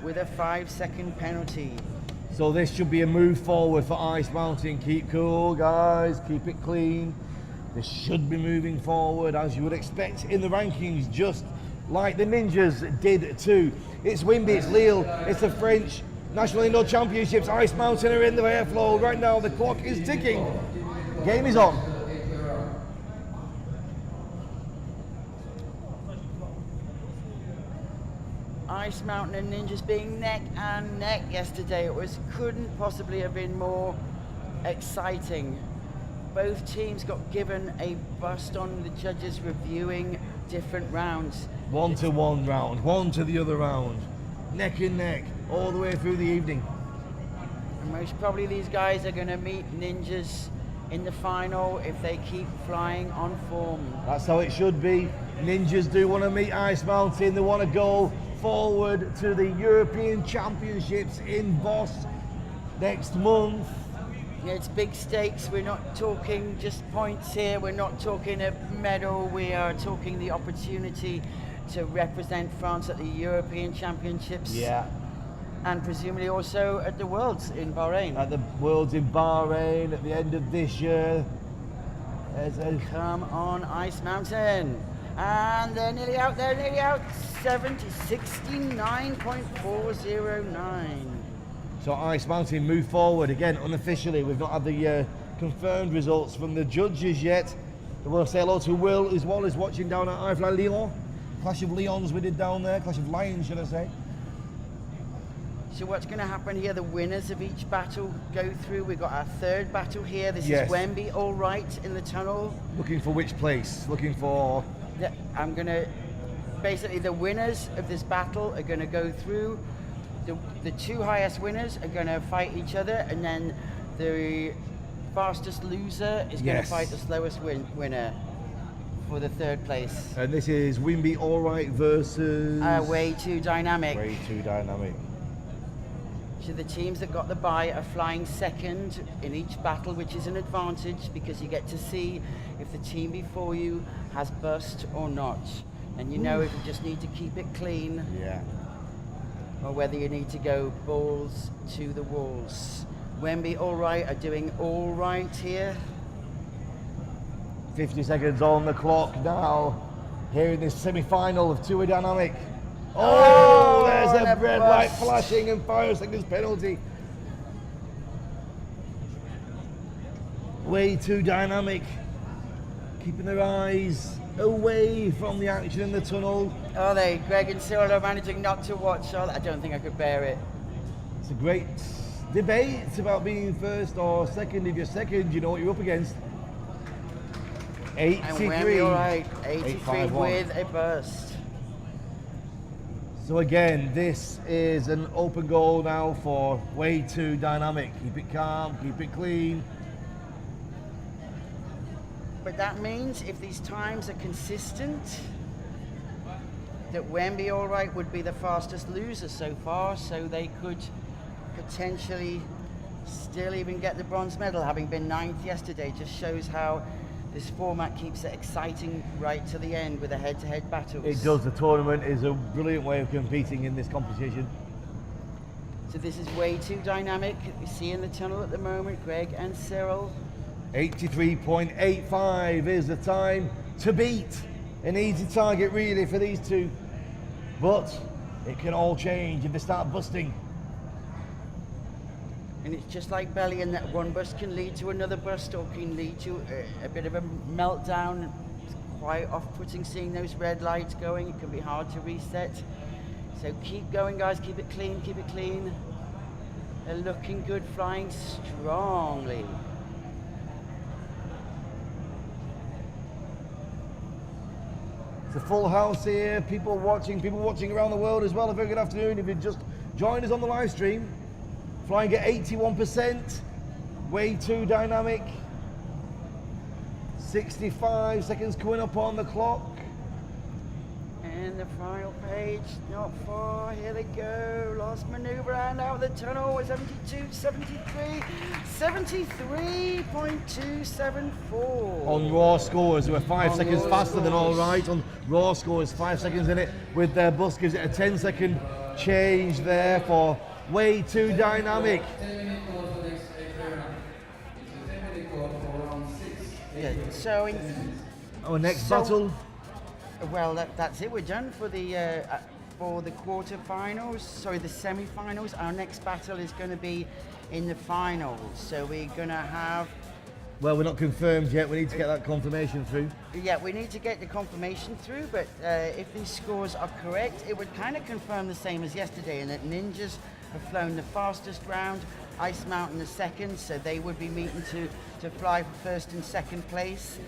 with a 5-second penalty. So this should be a move forward for Ice Mountain. Keep cool, guys. Keep it clean. This should be moving forward as you would expect in the rankings, just like the Ninjas did too. It's Wimby, it's Lille, it's the French National Indoor Championships. Ice Mountain are in the airflow right now. The clock is ticking. Game is on. Ice Mountain and Ninjas being neck and neck yesterday. It couldn't possibly have been more exciting. Both teams got given a bust on the judges reviewing different rounds. 1-1 round, one to the other round. Neck and neck, all the way through the evening. And most probably these guys are going to meet Ninjas in the final if they keep flying on form. That's how it should be. Ninjas do want to meet Ice Mountain. They want to go forward to the European Championships in Voss next month. Yeah, it's big stakes. We're not talking just points here. We're not talking a medal. We are talking the opportunity to represent France at the European Championships. Yeah. And presumably also at the Worlds in Bahrain. At the Worlds in Bahrain at the end of this year. Come on, Ice Mountain. And they're nearly out, 69.409. So Ice Mountain move forward again unofficially. We've not had the confirmed results from the judges yet. I want to say hello to Will as well as watching down at iFly Lyon. Clash of Lions we did down there, Clash of Lions should I say. So what's going to happen here? The winners of each battle go through. We've got our third battle here. This Yes. is Wemby, all right, in the tunnel. Looking for which place? Looking for... I'm going to... Basically, the winners of this battle are going to go through. The two highest winners are going to fight each other, and then the fastest loser is going to Yes. fight the slowest winner for the third place. And this is Wimby Allright versus... Way Too Dynamic. Way Too Dynamic. So the teams that got the bye are flying second in each battle, which is an advantage because you get to see if the team before you has bust or not. And you know if you just need to keep it clean Yeah. or whether you need to go balls to the walls. Wemby all right are doing all right here. 50 seconds on the clock now. Here in this semi-final of Two-Way Dynamic. Oh, there's and a a red light bust. flashing and 5 seconds penalty. Way Too Dynamic. Keeping their eyes away from the action in the tunnel. Oh, Greg and Cyril are managing not to watch. Oh, I don't think I could bear it. It's a great debate about being first or second. If you're second, you know what you're up against. And 83. Wemby all right, 83 851. with a burst. So again, this is an open goal now for Way Too Dynamic. Keep it calm, keep it clean. But that means if these times are consistent, that Wemby all right would be the fastest loser so far, so they could potentially still even get the bronze medal, having been 9th yesterday. Just shows how this format keeps it exciting right to the end with the head-to-head battles. It does. The tournament is a brilliant way of competing in this competition. So this is Way Too Dynamic. We see in the tunnel at the moment, Greg and Cyril. 83.85 is the time to beat. An easy target really for these two. But it can all change if they start busting. And it's just like Belly in that one bust can lead to another bust or can lead to a bit of a meltdown. It's quite off-putting seeing those red lights going. It can be hard to reset. So keep going, guys. Keep it clean, keep it clean. They're looking good, flying strongly. It's a full house here. People watching around the world as well. A very good afternoon. If you just joined us on the live stream. Flying at 81%, Way Too Dynamic. 65 seconds coming up on the clock. in the final page, not far, here they go, last maneuver and out of the tunnel, 72, 73, 73.274. On raw scores, we're 5 On seconds raw faster than All scores. Right. On raw scores, 5 seconds in it. With their bus gives it a 10-second change there for Way Too Dynamic. Yeah, so Our next So- battle. well, that's it. We're done for the quarterfinals. Sorry, the semi-finals. Our next battle is going to be in the finals. So we're going to have. Well, we're not confirmed yet. We need to get that confirmation through. Yeah, we need to get the confirmation through. But if these scores are correct, it would kind of confirm the same as yesterday, in that Ninjas have flown the fastest round, Ice Mountain the second. So they would be meeting to fly for first and second place.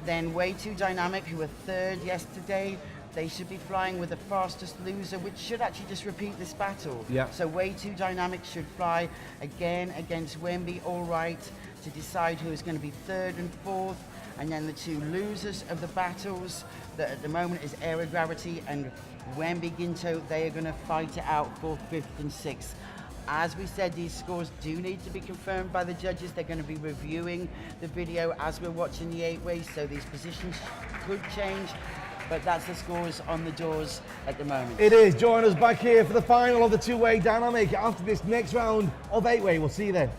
Then Way Too Dynamic, who were third yesterday, they should be flying with the fastest loser, which should actually just repeat this battle. Yeah. So Way Too Dynamic should fly again against Wemby All Right to decide who is going to be third and fourth. And then the two losers of the battles, that at the moment is Aerogravity and Wemby Ginto, they are going to fight it out for fifth and sixth. As we said, these scores do need to be confirmed by the judges. They're going to be reviewing the video as we're watching the 8-way, so these positions could change, but that's the scores on the doors at the moment. It is. Join us back here for the final of the two-way dynamic after this next round of 8-way. We'll see you then.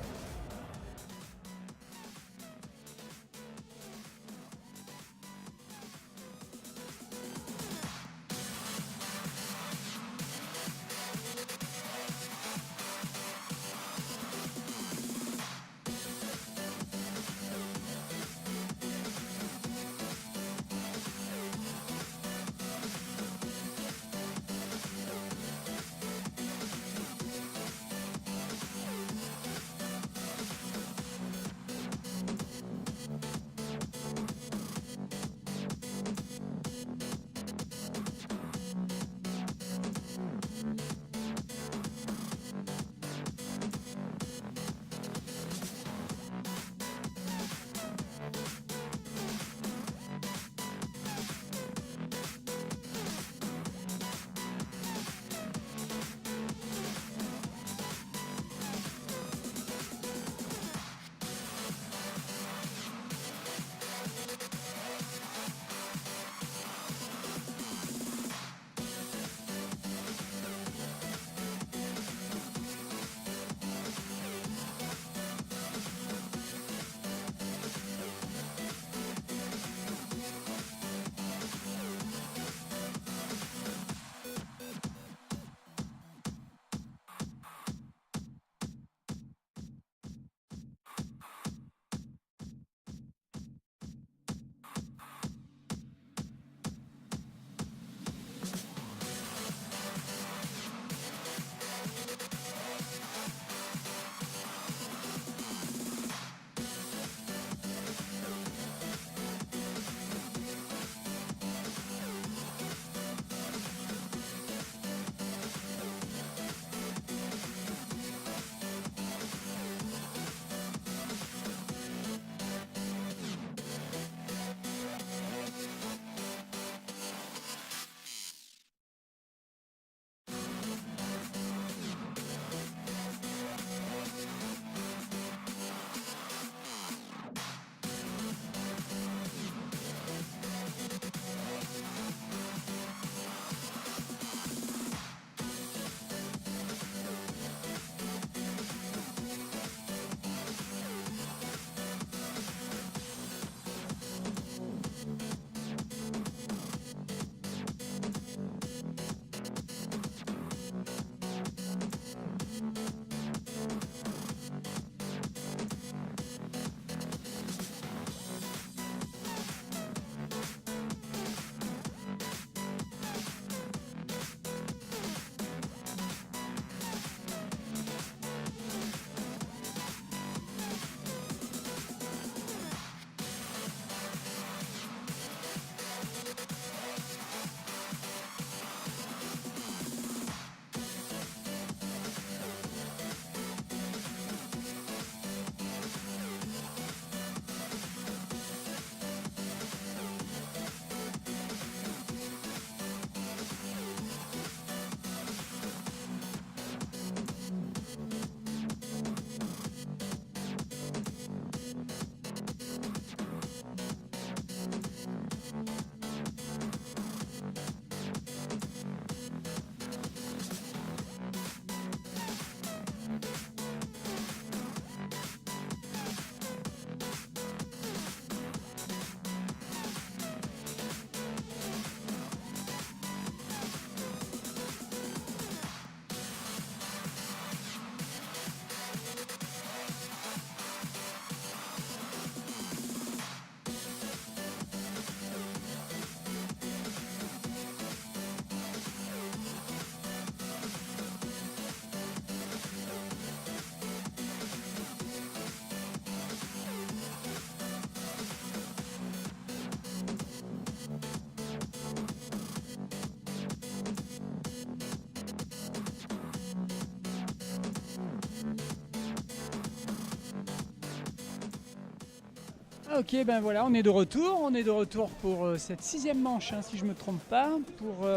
Ok, ben voilà, on est de retour. On est de retour pour cette 6e manche, si je ne me trompe pas, pour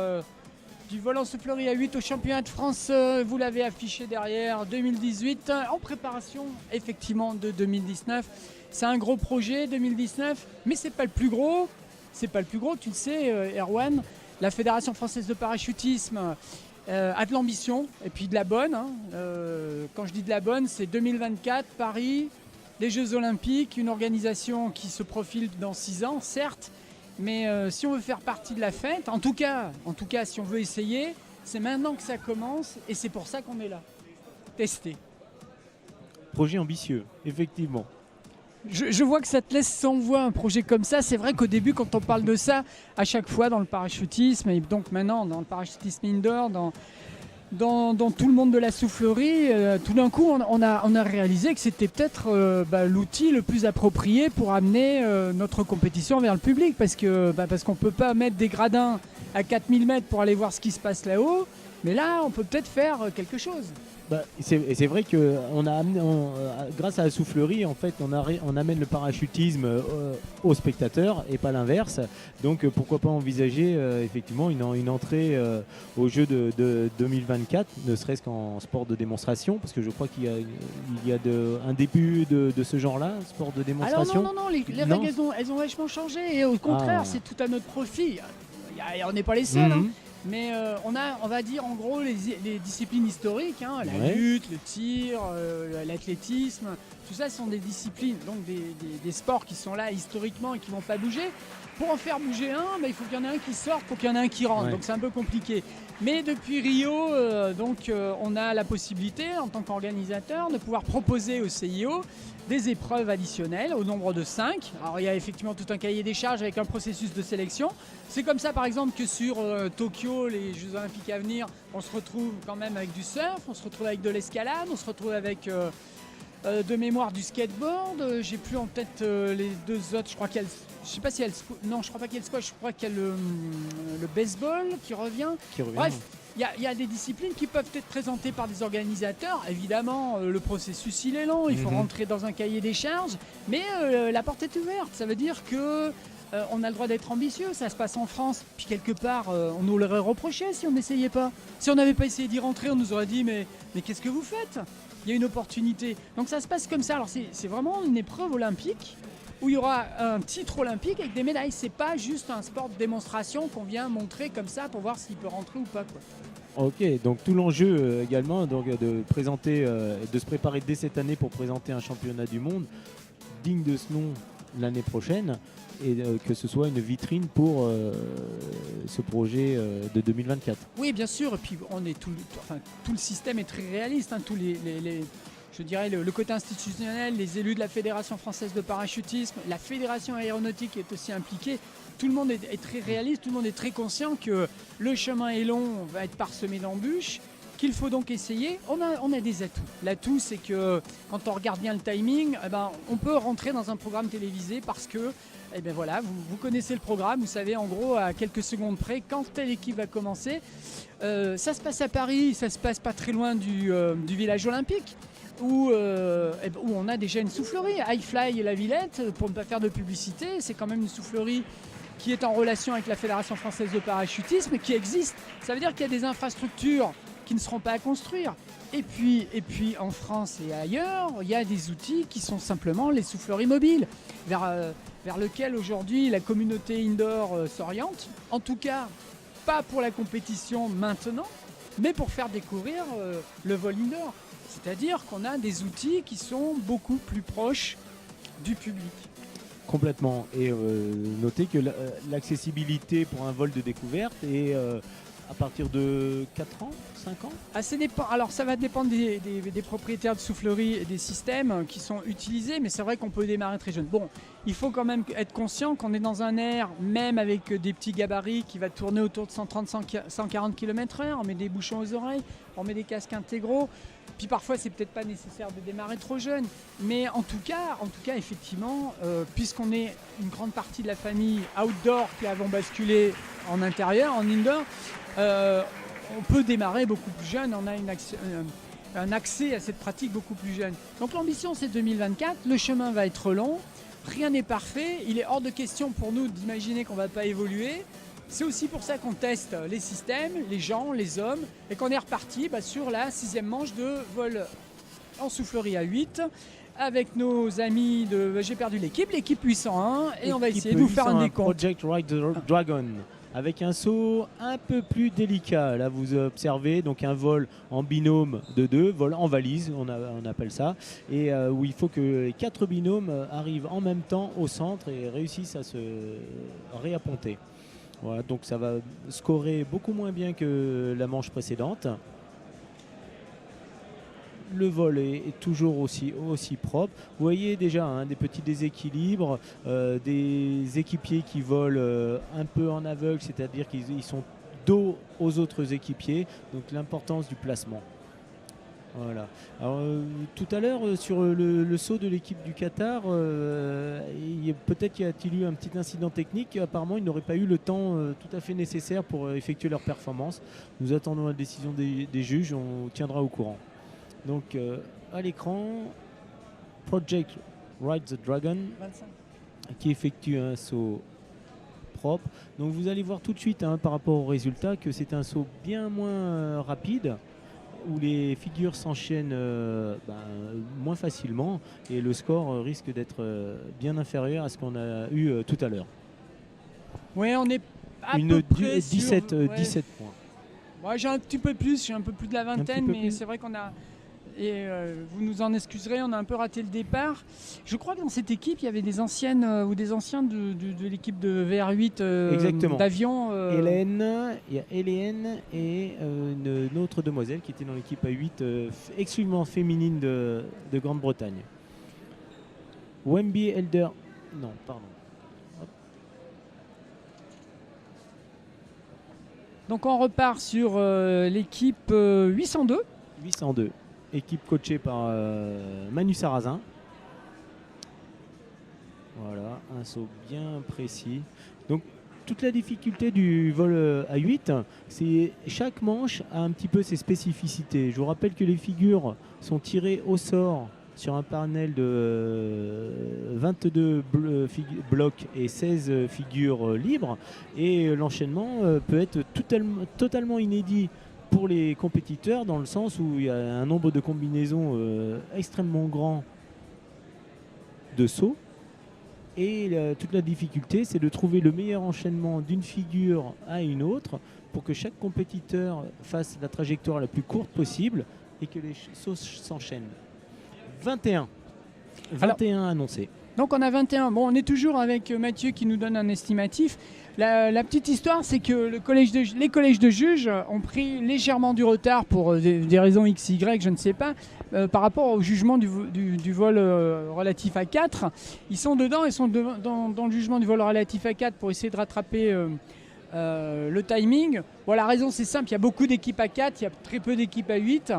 du vol en soufflerie à 8 au championnat de France. Vous l'avez affiché derrière, 2018, en préparation effectivement de 2019. C'est un gros projet 2019, mais c'est pas le plus gros. C'est pas le plus gros, tu le sais, Erwan. La Fédération française de parachutisme a de l'ambition et puis de la bonne. Quand je dis de la bonne, c'est 2024, Paris. Les Jeux Olympiques, une organisation qui se profile dans 6 ans, certes, mais si on veut faire partie de la fête, en tout cas, si on veut essayer, c'est maintenant que ça commence et c'est pour ça qu'on est là. Tester. Projet ambitieux, effectivement. Je vois que ça te laisse sans voix un projet comme ça. C'est vrai qu'au début, quand on parle de ça, à chaque fois dans le parachutisme, et donc maintenant dans le parachutisme indoor, dans tout le monde de la soufflerie, tout d'un coup, on a réalisé que c'était peut-être l'outil le plus approprié pour amener notre compétition vers le public. Parce qu'on ne peut pas mettre des gradins à 4000 mètres pour aller voir ce qui se passe là-haut. Mais là, on peut peut-être faire quelque chose. C'est vrai que grâce à la soufflerie, en fait, on amène le parachutisme aux spectateurs et pas l'inverse. Donc pourquoi pas envisager effectivement une entrée aux Jeux de 2024, ne serait-ce qu'en sport de démonstration, parce que je crois qu'il y a un début de ce genre-là, sport de démonstration. Alors non, les règles elles ont vachement changé et au contraire, c'est tout à notre profit. On n'est pas les seuls. Mais on va dire en gros les disciplines historiques, la lutte, le tir, l'athlétisme, tout ça sont des disciplines, donc des sports qui sont là historiquement et qui ne vont pas bouger. Pour en faire bouger un, il faut qu'il y en ait un qui sorte pour qu'il y en ait un qui rentre, donc c'est un peu compliqué. Mais depuis Rio, on a la possibilité en tant qu'organisateur de pouvoir proposer au CIO des épreuves additionnelles au nombre de 5. Alors il y a effectivement tout un cahier des charges avec un processus de sélection. C'est comme ça par exemple que sur Tokyo, les Jeux Olympiques à venir, on se retrouve quand même avec du surf, on se retrouve avec de l'escalade, on se retrouve avec de mémoire du skateboard. J'ai plus en tête les deux autres, je crois qu'il y a je sais pas si non, je crois pas qu'il y a le squash, je crois qu'il y a le baseball qui revient. Bref, il y a des disciplines qui peuvent être présentées par des organisateurs. Évidemment, le processus il est long, il faut rentrer dans un cahier des charges, mais la porte est ouverte. Ça veut dire que on a le droit d'être ambitieux. Ça se passe en France, puis quelque part, on nous l'aurait reproché si on n'essayait pas. Si on n'avait pas essayé d'y rentrer, on nous aurait dit mais qu'est-ce que vous faites ? Il y a une opportunité. Donc ça se passe comme ça. Alors c'est vraiment une épreuve olympique où il y aura un titre olympique avec des médailles. C'est pas juste un sport de démonstration qu'on vient montrer comme ça pour voir s'il peut rentrer ou pas, quoi. Ok, donc tout l'enjeu également donc, de présenter, de se préparer dès cette année pour présenter un championnat du monde digne de ce nom l'année prochaine et que ce soit une vitrine pour ce projet de 2024. Oui, bien sûr. Et puis on est tout le système est très réaliste. Tous je dirais le côté institutionnel, les élus de la Fédération française de parachutisme, la Fédération aéronautique est aussi impliquée. Tout le monde est très réaliste, tout le monde est très conscient que le chemin est long, va être parsemé d'embûches, qu'il faut donc essayer. On a des atouts. L'atout, c'est que quand on regarde bien le timing, on peut rentrer dans un programme télévisé parce que vous connaissez le programme, vous savez en gros à quelques secondes près quand telle équipe va commencer. Ça se passe à Paris, ça se passe pas très loin du village olympique. Où on a déjà une soufflerie. Highfly et la Villette, pour ne pas faire de publicité, c'est quand même une soufflerie qui est en relation avec la Fédération française de parachutisme, qui existe. Ça veut dire qu'il y a des infrastructures qui ne seront pas à construire. Et puis en France et ailleurs, il y a des outils qui sont simplement les souffleries mobiles, vers lesquels aujourd'hui la communauté indoor s'oriente. En tout cas, pas pour la compétition maintenant, mais pour faire découvrir le vol indoor. C'est-à-dire qu'on a des outils qui sont beaucoup plus proches du public. Complètement. Et notez que l'accessibilité pour un vol de découverte est à partir de 4 ans, 5 ans ? Alors ça va dépendre des propriétaires de soufflerie et des systèmes qui sont utilisés, mais c'est vrai qu'on peut démarrer très jeune. Bon, il faut quand même être conscient qu'on est dans un air, même avec des petits gabarits, qui va tourner autour de 130-140 km/h. On met des bouchons aux oreilles, on met des casques intégraux. Puis parfois, c'est peut-être pas nécessaire de démarrer trop jeune. Mais en tout cas effectivement, puisqu'on est une grande partie de la famille outdoor qui avons basculé en intérieur, en indoor, on peut démarrer beaucoup plus jeune. On a un accès à cette pratique beaucoup plus jeune. Donc l'ambition, c'est 2024. Le chemin va être long. rien n'est parfait. Il est hors de question pour nous d'imaginer qu'on ne va pas évoluer. C'est aussi pour ça qu'on teste les systèmes, les gens, les hommes, et qu'on est reparti sur la 6e manche de vol en soufflerie à 8 avec nos amis de... J'ai perdu l'équipe 801, et on va essayer de vous faire un décompte. Project Ride the Dragon, avec un saut un peu plus délicat. Là, vous observez donc un vol en binôme de 2, vol en valise, on appelle ça, et où il faut que les 4 binômes arrivent en même temps au centre et réussissent à se réapponter. Voilà, donc ça va scorer beaucoup moins bien que la manche précédente. Le vol est toujours aussi propre. Vous voyez déjà des petits déséquilibres, des équipiers qui volent un peu en aveugle, c'est-à-dire qu'ils sont dos aux autres équipiers. Donc l'importance du placement. Voilà. Alors, tout à l'heure, sur le saut de l'équipe du Qatar, peut-être qu'il y a-t-il eu un petit incident technique. Apparemment, ils n'auraient pas eu le temps tout à fait nécessaire pour effectuer leur performance. Nous attendons la décision des juges, on tiendra au courant. Donc, à l'écran, Project Ride the Dragon 25. qui effectue un saut propre. Donc, vous allez voir tout de suite par rapport au résultat que c'est un saut bien moins rapide, où les figures s'enchaînent moins facilement, et le score risque d'être bien inférieur à ce qu'on a eu tout à l'heure. Oui, on est à peu près 17 points. Ouais, j'ai un petit peu plus, j'ai un peu plus de la vingtaine, mais c'est vrai qu'on a... Et vous nous en excuserez, on a un peu raté le départ. Je crois que dans cette équipe, il y avait des anciennes ou des anciens de l'équipe de VR8 d'avion. Hélène, il y a Hélène et une autre demoiselle qui était dans l'équipe A8 exclusivement féminine de Grande-Bretagne. Wemby Elder. Non, pardon. Hop. Donc on repart sur l'équipe 802. 802. Équipe coachée par Manu Sarrazin. Voilà, un saut bien précis. Donc toute la difficulté du vol à 8, c'est chaque manche a un petit peu ses spécificités. Je vous rappelle que les figures sont tirées au sort sur un panel de 22 blocs et 16 figures libres, et l'enchaînement peut être totalement inédit pour les compétiteurs, dans le sens où il y a un nombre de combinaisons extrêmement grand de sauts, et toute la difficulté, c'est de trouver le meilleur enchaînement d'une figure à une autre pour que chaque compétiteur fasse la trajectoire la plus courte possible et que les sauts s'enchaînent. 21 annoncés. Donc on a 21. Bon, on est toujours avec Mathieu qui nous donne un estimatif. La petite histoire, c'est que les collèges de juges ont pris légèrement du retard pour des raisons X, Y, je ne sais pas, par rapport au jugement du vol relatif à 4. Ils sont dans le jugement du vol relatif à 4 pour essayer de rattraper le timing. Bon, la raison, c'est simple, il y a beaucoup d'équipes à 4, il y a très peu d'équipes à 8.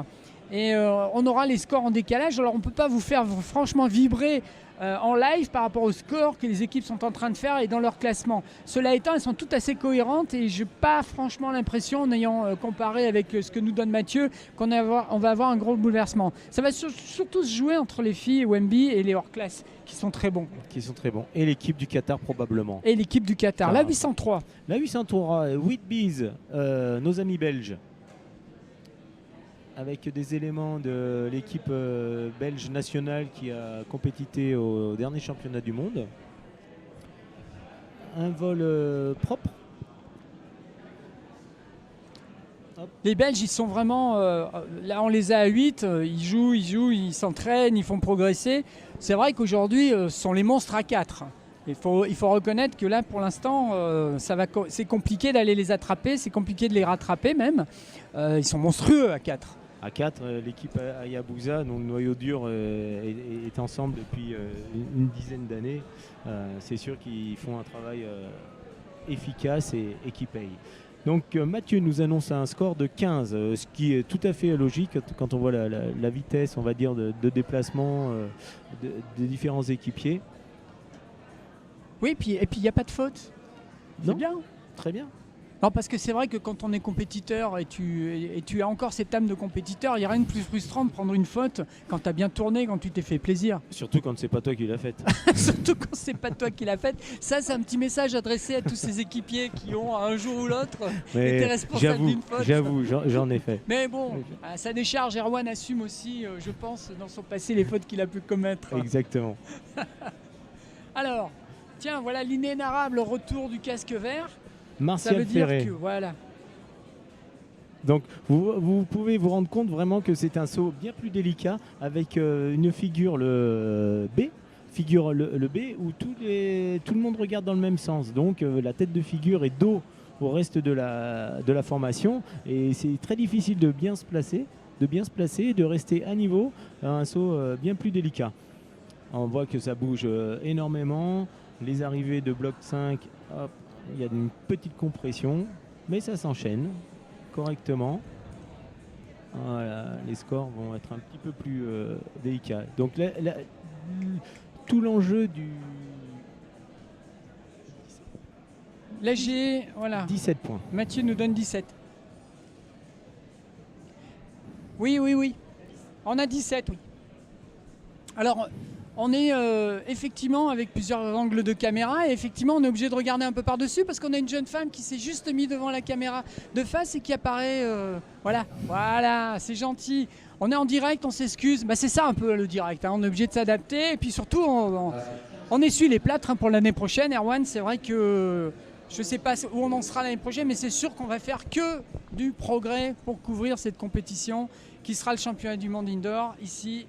Et on aura les scores en décalage. Alors on ne peut pas vous faire franchement vibrer en live par rapport aux scores que les équipes sont en train de faire et dans leur classement. Cela étant, elles sont toutes assez cohérentes, et je n'ai pas franchement l'impression, en ayant comparé avec ce que nous donne Mathieu, qu'on va avoir un gros bouleversement. Ça va surtout se jouer entre les filles Wemby et les hors-classe, qui sont très bons. Et l'équipe du Qatar probablement. Et l'équipe du Qatar, la 803. La 803, Whitbees, nos amis belges, avec des éléments de l'équipe belge nationale qui a compétité au dernier championnat du monde. Un vol propre. Hop. Les Belges, ils sont vraiment... là, on les a à 8, ils jouent, ils s'entraînent, ils font progresser. C'est vrai qu'aujourd'hui, ce sont les monstres à 4. Il faut reconnaître que là, pour l'instant, c'est compliqué d'aller les attraper, c'est compliqué de les rattraper même. Ils sont monstrueux à 4. À 4, l'équipe Hayabusa, dont le noyau dur est ensemble depuis une dizaine d'années. C'est sûr qu'ils font un travail efficace et qui paye. Donc Mathieu nous annonce un score de 15, ce qui est tout à fait logique quand on voit la vitesse, on va dire, de déplacement des différents équipiers. Oui, et puis il n'y a pas de faute. C'est bien. Très bien. Non, parce que c'est vrai que quand on est compétiteur et tu as encore cette âme de compétiteur, il n'y a rien de plus frustrant de prendre une faute quand tu as bien tourné, quand tu t'es fait plaisir. Surtout quand c'est pas toi qui l'as faite. Surtout quand c'est pas toi qui l'as faite. Ça, c'est un petit message adressé à tous ces équipiers qui ont un jour ou l'autre été responsables d'une faute. J'avoue, j'en ai fait. Mais bon, à sa décharge, Erwan assume aussi, je pense, dans son passé, les fautes qu'il a pu commettre. Exactement. Alors, tiens, voilà l'inénarrable retour du casque vert. Ça Martial veut dire Ferré. que, voilà. Donc vous pouvez vous rendre compte vraiment que c'est un saut bien plus délicat avec une figure le B, le B où tout le monde regarde dans le même sens. Donc la tête de figure est dos au reste de la formation et c'est très difficile de bien se placer, de rester à niveau. Un saut bien plus délicat. On voit que ça bouge énormément. Les arrivées de bloc 5, hop, il y a une petite compression, mais ça s'enchaîne correctement. Voilà, les scores vont être un petit peu plus délicats. Donc tout l'enjeu du Léger, voilà. 17 points. Mathieu nous donne 17. Oui. On a 17, oui. Alors, on est effectivement avec plusieurs angles de caméra et effectivement on est obligé de regarder un peu par-dessus parce qu'on a une jeune femme qui s'est juste mise devant la caméra de face et qui apparaît, voilà, c'est gentil. On est en direct, on s'excuse, c'est ça un peu le direct, hein. On est obligé de s'adapter et puis surtout on essuie les plâtres, hein, pour l'année prochaine. Erwan, c'est vrai que je ne sais pas où on en sera l'année prochaine, mais c'est sûr qu'on va faire que du progrès pour couvrir cette compétition qui sera le championnat du monde indoor ici.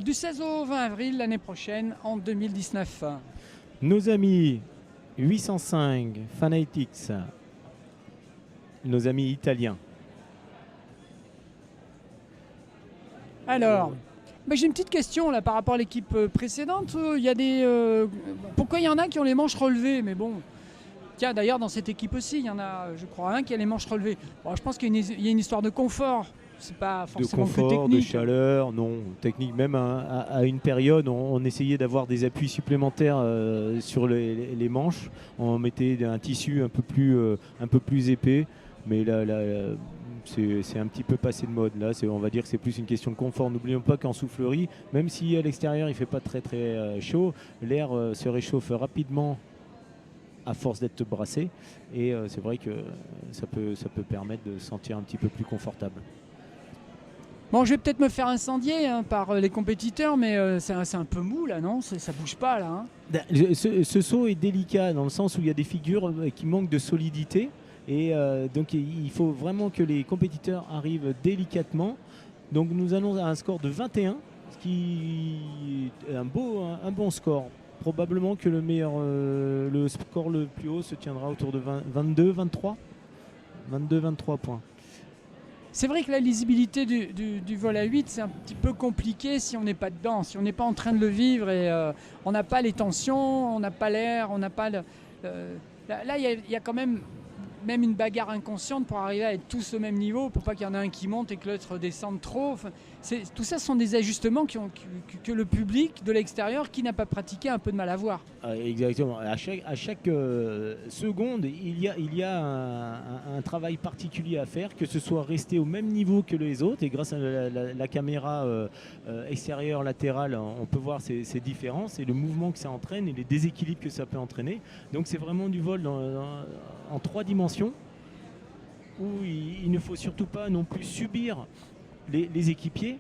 Du 16 au 20 avril l'année prochaine en 2019. Nos amis 805 Fanatics, nos amis italiens. Alors, j'ai une petite question là par rapport à l'équipe précédente. Il y a pourquoi il y en a qui ont les manches relevées? Mais bon, tiens, d'ailleurs dans cette équipe aussi, il y en a, je crois, un qui a les manches relevées. Bon, je pense qu'il y a une histoire de confort. C'est pas forcément de confort, que technique. de chaleur, non, technique. Même à une période, on essayait d'avoir des appuis supplémentaires sur les manches. On mettait un tissu un peu plus épais, mais là c'est un petit peu passé de mode. Là, on va dire que c'est plus une question de confort. N'oublions pas qu'en soufflerie, même si à l'extérieur il fait pas très chaud, l'air se réchauffe rapidement à force d'être brassé, et c'est vrai que ça peut permettre de se sentir un petit peu plus confortable. Bon, je vais peut-être me faire incendier, hein, par les compétiteurs, mais c'est un peu mou là, non? Ça bouge pas là, hein. Ce saut est délicat dans le sens où il y a des figures qui manquent de solidité, et donc il faut vraiment que les compétiteurs arrivent délicatement. Donc nous allons à un score de 21, ce qui est un bon score. Probablement que le score le plus haut se tiendra autour de 23 points. C'est vrai que la lisibilité du vol à 8, c'est un petit peu compliqué si on n'est pas dedans, si on n'est pas en train de le vivre et on n'a pas les tensions, on n'a pas l'air, on n'a pas le... Là, il y a quand même une bagarre inconsciente pour arriver à être tous au même niveau, pour pas qu'il y en ait un qui monte et que l'autre descende trop. Enfin, tout ça, ce sont des ajustements que le public de l'extérieur qui n'a pas pratiqué a un peu de mal à voir. Exactement. À chaque seconde, il y a un travail particulier à faire, que ce soit rester au même niveau que les autres. Et grâce à la caméra extérieure, latérale, on peut voir ces différences et le mouvement que ça entraîne et les déséquilibres que ça peut entraîner. Donc c'est vraiment du vol en 3 dimensions où il ne faut surtout pas non plus subir les équipiers.